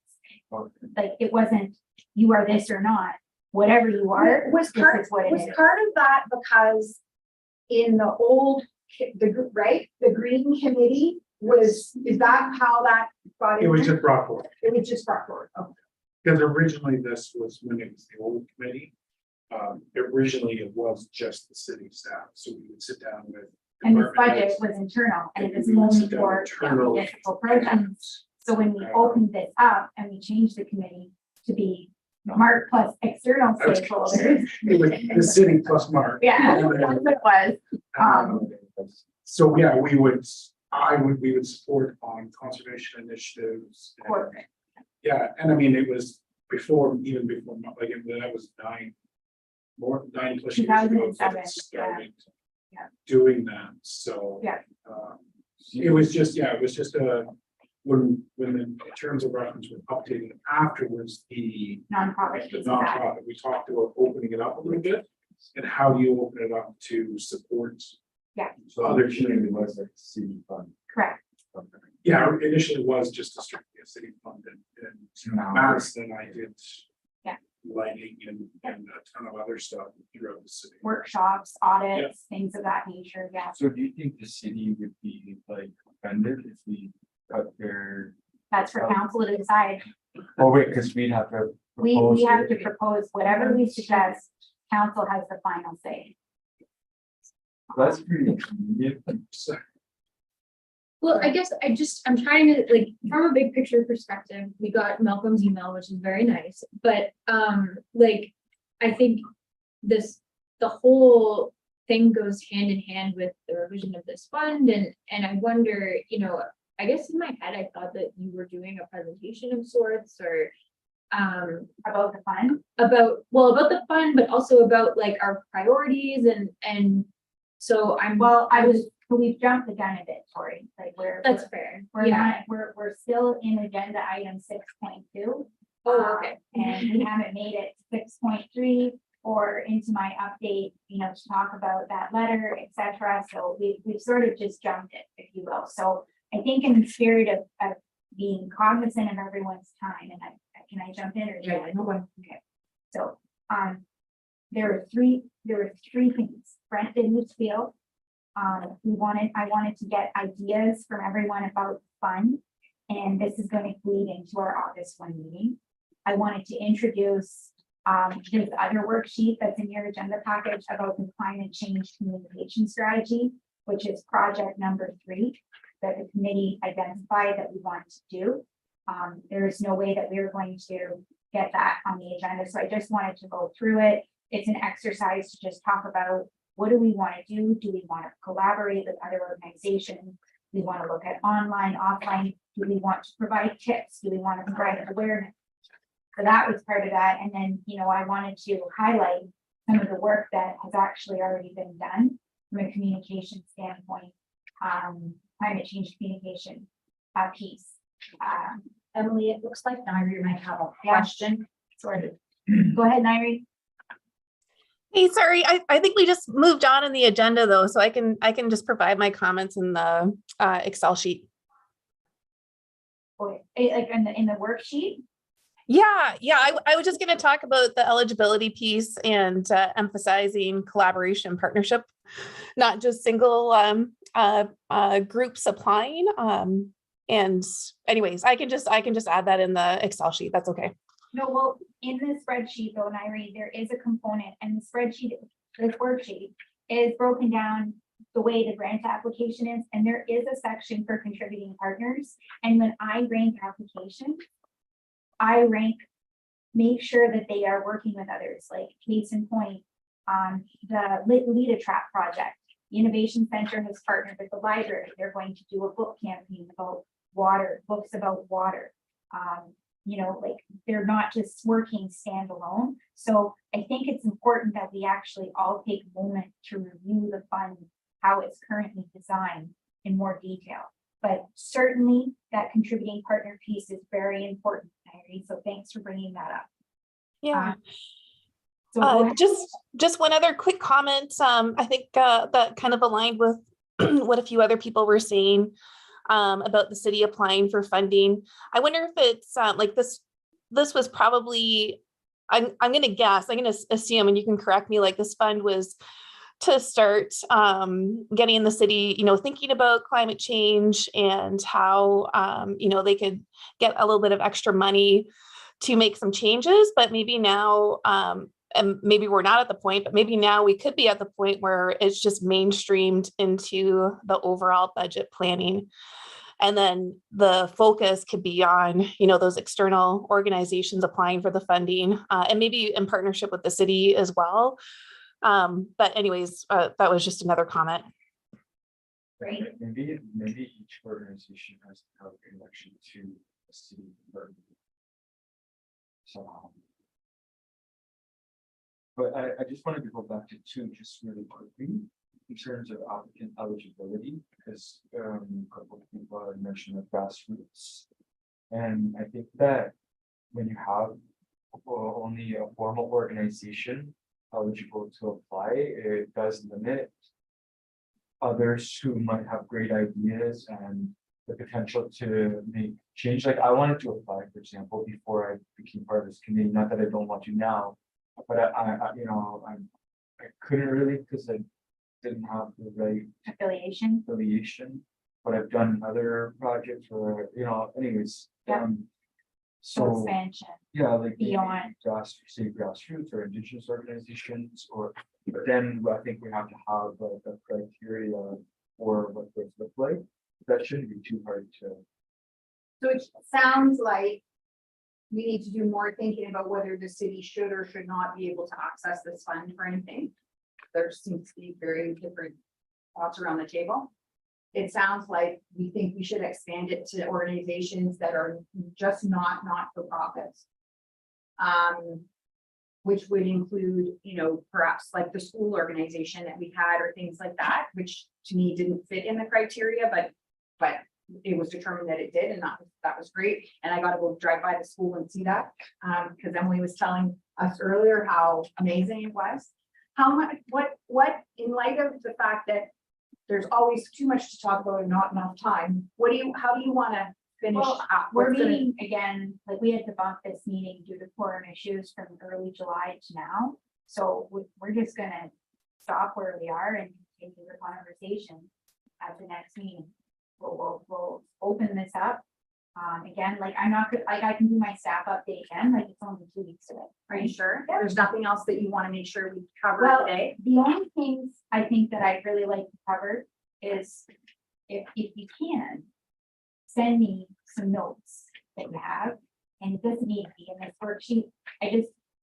Okay. Like, it wasn't, you are this or not, whatever you are, Was this part, is what it was is. part of that because in the old, right, the green committee is that how that got in? It was there? just brought forward, It was just brought forward, okay. because originally this was when it was the old committee. Originally it was just the city staff, so we would sit down with. And this department budget heads, was internal and it was we would only sit down for internal municipal projects. So when we opened this up and we changed the committee to be Mark plus external I was- stakeholders. It was the city plus Mark. Yeah, that's what it was. So, yeah, we would support on conservation initiatives. and- Corporate. Yeah, and I mean, it was even before, like, that was 9 plus years ago. that 2007, it started Yeah. Doing that, so. Yeah. It was just when in terms of reference were updated afterwards, the Nonprofit. piece of that. nonprofit, we talked about opening it up a little bit. And how do you open it up to support? So other community was like city fund. Correct. Yeah, initially it was just a strictly a city fund and Now, Madison and I did. Yeah. Lighting and a ton of other stuff throughout the city. Workshops, audits, things of that nature, yeah. so do you think the city would be like offended if we cut their, That's for council to decide. oh wait, because we'd have to. We propose have it. to propose whatever we suggest, council has the final say. That's pretty inconvenient. So, Well, I guess I'm trying to, like, from a big picture perspective, we got Malcolm's email, which is very nice, but, like, I think the whole thing goes hand in hand with the revision of this fund, and I wonder, I guess in my head, I thought that you were doing a presentation of sorts, or, About the fund, about the fund, but also about, like, our priorities, and so we've jumped the gun a bit, Tori, like That's fair, we're yeah, not, we're still in agenda item 6.2. oh, okay. And we haven't made it 6.3 or into my update, to talk about that letter, et cetera. So we've sort of just jumped it, if you will. So I think in the spirit of being cognizant of everyone's time, and can I jump in or? Yeah, no one. Okay, so, there were three things. Brent didn't feel. I wanted to get ideas from everyone about fun, and this is going to lead into our August 1 meeting. I wanted to introduce this other worksheet that's in your agenda package about the climate change communication strategy, which is project number 3 that the committee identified that we want to do. There is no way that we were going to get that on the agenda, so I just wanted to go through it. It's an exercise to just talk about what do we want to do? Do we want to collaborate with other organizations? Do we want to look at online, offline? Do we want to provide tips? Do we want to provide awareness? So that was part of that. And then, I wanted to highlight some of the work that has actually already been done from a communication standpoint, climate change communication piece. Emily, it looks like Nairi might have a question. Sort of. Go ahead, Nairi. Hey, sorry, I think we just moved on in the agenda though, so I can just provide my comments in the Excel sheet. Like in the worksheet. Yeah, I was just going to talk about the eligibility piece and emphasizing collaboration, partnership, not just single groups applying. And anyways, I can just add that in the Excel sheet. That's okay. No, well, in the spreadsheet though, Nairi, there is a component and the spreadsheet, this worksheet is broken down the way the grant application is, and there is a section for contributing partners. And when I rank applications, I rank, make sure that they are working with others, like case in point, the Lita Trap project. The Innovation Center has partnered with the library. They're going to do a book campaign about water, books about water. You know, like they're not just working standalone. So I think it's important that we actually all take a moment to review the fund, how it's currently designed in more detail. But certainly that contributing partner piece is very important, Irene. So thanks for bringing that up. Yeah. So go ahead. Just one other quick comment. I think that kind of aligned with what a few other people were saying about the city applying for funding. I wonder if it's like this was probably, I'm going to guess, I'm going to assume, and you can correct me, like this fund was to start getting the city, you know, thinking about climate change and how, you know, they could get a little bit of extra money to make some changes, but maybe now, and maybe we're not at the point, but maybe now we could be at the point where it's just mainstreamed into the overall budget planning. And then the focus could be on, you know, those external organizations applying for the funding and maybe in partnership with the city as well. But anyways, that was just another comment. Great. Maybe each organization has to have a connection to a city. Somehow. But I just wanted to go back to two just really quickly in terms of applicant eligibility, because a couple of people had mentioned the grassroots. And I think that when you have only a formal organization eligible to apply, it does limit others who might have great ideas and the potential to make change. Like I wanted to apply, for example, before I became part of this committee, not that I don't want to now, but I you know, I couldn't really because I didn't have the right Affiliation. but I've done other projects where, you know, anyways. Yeah. So Expansion. yeah, like maybe Beyond. grassroots or indigenous organizations, or but then I think we have to have like a criteria for what those look like. That shouldn't be too hard to. So it sounds like we need to do more thinking about whether the city should or should not be able to access this fund for anything. There seems to be very different thoughts around the table. It sounds like we think we should expand it to organizations that are just not-for-profits. Which would include, you know, perhaps like the school organization that we had or things like that, which to me didn't fit in the criteria, but it was determined that it did, and that was great. And I got to go drive by the school and see that because Emily was telling us earlier how amazing it was. How much, what in light of the fact that there's always too much to talk about and not enough time, how do you want to finish Well, up? We're What's gonna- meeting again, like we had to bump this meeting due to quorum issues from early July to now. So we're just gonna stop where we are and continue the conversation at the next meeting. We'll open this up. Again, like I'm not good, like I can do my staff update again, like it's only 2 weeks away. Are you sure? Yeah. There's nothing else that you want to make sure we cover Well, today? the only things I think that I'd really like to cover is if you can, send me some notes that you have, and it doesn't need to be in this worksheet.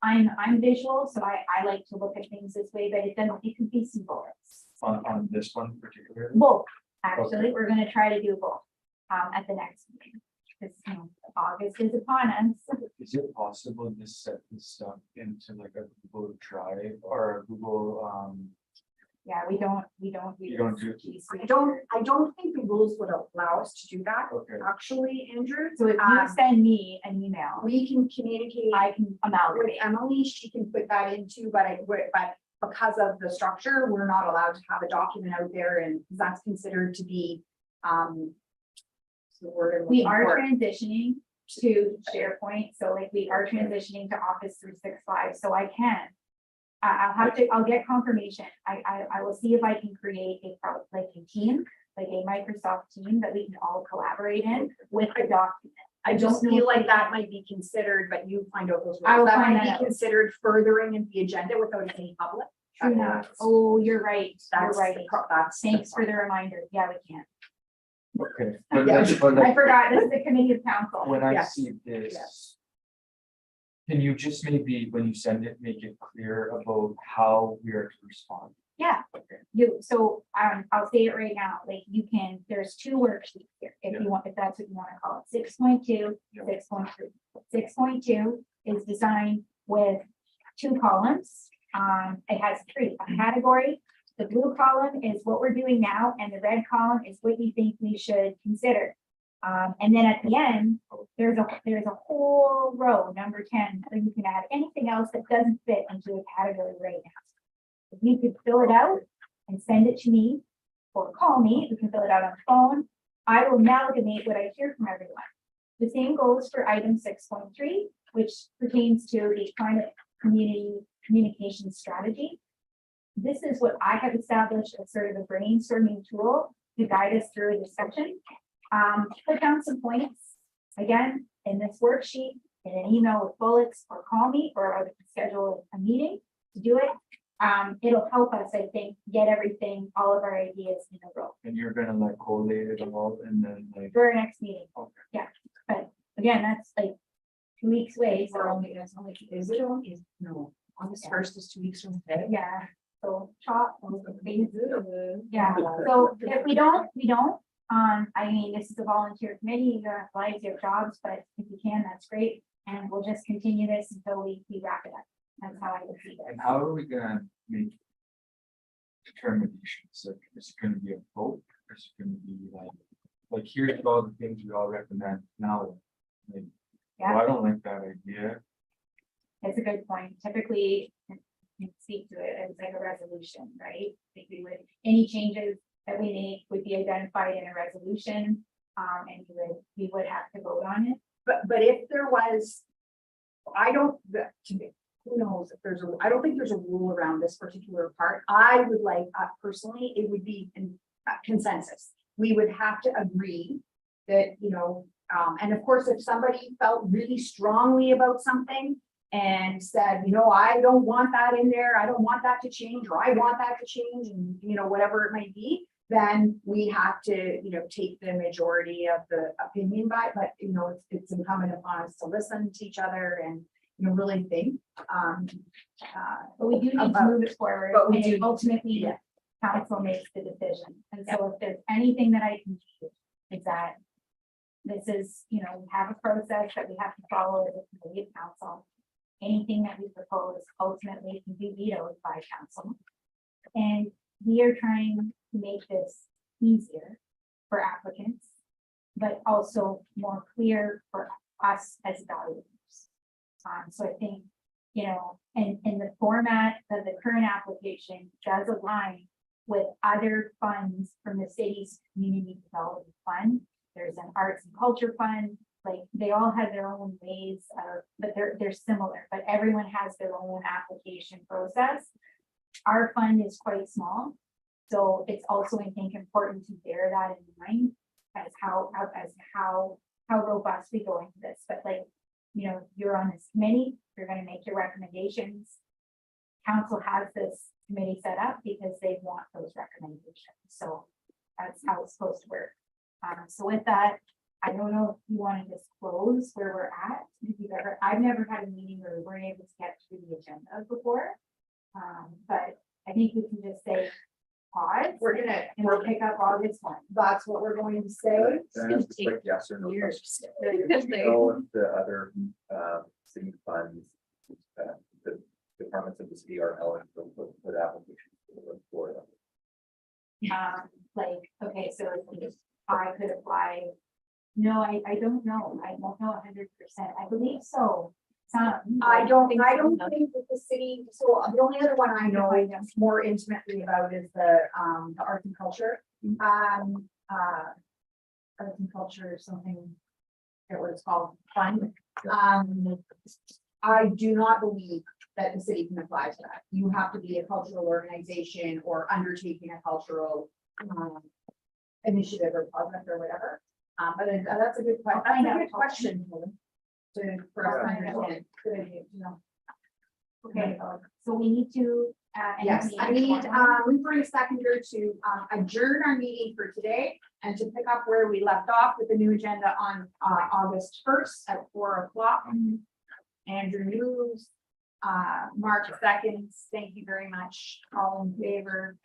I'm visual, so I like to look at things this way, but it could be some bullets. On this one particularly. Both, actually, we're gonna try to do both, at the next meeting. Because, you know, August is upon us. Is it possible to set this stuff into like a Google Drive or a Google, Yeah, we don't. You don't do it? I don't think the rules would allow us to do that, okay, actually, Andrew. So if you send me an email, We can communicate I can with amalgamate. Emily, she can put that into, but because of the structure, we're not allowed to have a document out there, and that's considered to be, what's the word I'm We looking are for? transitioning to SharePoint, so like we are transitioning to Office 365, so I can. I'll get confirmation. I will see if I can create a team, like a Microsoft team that we can all collaborate in with the document. I don't just know feel if like we that can. might be considered, but you find out those. I will rules. That find might that out. be considered furthering in the agenda without any public. True enough. Oh, you're right. You're That's right. the that's. the Thanks for point. the reminder. Yeah, we can't. Okay. Yeah. But I like, forgot. This is the committee of council. when I Yes. see this. Yes. Can you just maybe, when you send it, make it clear about how we are to respond? Yeah. Okay. I'll say it right now, like you can, there's two worksheets here, if you want, if that's what you want to call it, 6.2, Yeah. 6.3. 6.2 is designed with two columns. It has three, a category. The blue column is what we're doing now, and the red column is what you think we should consider. And then at the end, there's a whole row, number 10, that you can add anything else that doesn't fit into a category right now. If you could fill it out and send it to me, or call me, you can fill it out on the phone. I will amalgamate what I hear from everyone. The same goes for item 6.3, which pertains to the climate community communication strategy. This is what I have established as sort of a brainstorming tool to guide us through this section. Put down some points, again, in this worksheet, in an email with bullets, or call me, or I can schedule a meeting to do it. It'll help us, I think, get everything, all of our ideas in a row And you're gonna like collate it all and then like. for our next meeting. Okay. Yeah, but again, that's like 2 weeks away, We're so only, it's only, is it only, no, August 1st is 2 weeks from today. yeah, so chop. Yeah, so if we don't, we don't. I mean, this is a volunteer committee, you have lives, you have jobs, but if you can, that's great. And we'll just continue this until we wrap it up. That's how I would see it. And how are we gonna make determinations? Like, is it gonna be a vote? Or is it gonna be like here's all the things we all recommend now? Like, Yeah. well, I don't like that idea. It's a good point. Typically, you speak to it as like a resolution, right? Like we would, any changes that we make would be identified in a resolution. And we would have to vote on it. But if there was, I don't, to me, who knows if there's I don't think there's a rule around this particular part. I would like, personally, it would be in consensus. We would have to agree that, and of course, if somebody felt really strongly about something and said, I don't want that in there, I don't want that to change, or I want that to change, and, whatever it might be, then we have to, take the majority of the opinion by, but, it's incumbent upon us to listen to each other and, really think. But we do need to About- move it forward. but we and do- ultimately, yeah. council makes the decision. And so if there's anything that I can do, is that this is, we have a process that we have to follow as a committee of council. Anything that we propose ultimately can be vetoed by council. And we are trying to make this easier for applicants, but also more clear for us as evaluators. So I think, and the format of the current application does align with other funds from the city's community development fund. There's an arts and culture fund, like they all have their own ways of, but they're similar, but everyone has their own application process. Our fund is quite small, so it's also, I think, important to bear that in mind as how robust we go into this. But like, you're on this committee, you're going to make your recommendations. Council has this committee set up because they want those recommendations. So that's how it's supposed to work. So with that, I don't know if you want to disclose where we're at. If you've I've never had a meeting where we weren't able to get through the agenda before. But I think we can just say pause. And we'll pick up August 1. That's what we're going to say. Can I ask a quick yes or no question? Because Do you know if the other city funds, the departments of the city are eligible for the application for them? Okay, so if I could apply. No, I don't know. I don't know 100%. I believe so. Some. I don't think that the city, so the only other one I know more intimately about is the arts and culture. Arts and culture, something, I forget what it's called, fund. I do not believe that the city can apply to that. You have to be a cultural organization or undertaking a cultural initiative or project or whatever. But that's a good question. I'll find That's a out. good question. For us to understand. Good idea, you know. Okay, so we need to. Yes, I need, mover and seconder to, adjourn our meeting for today and to pick up where we left off with the new agenda on, August 1st at 4 o'clock. Andrew moves, Mark seconds. Thank you very much. All in favor?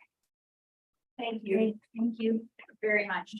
Thank you. Thank you. Very much.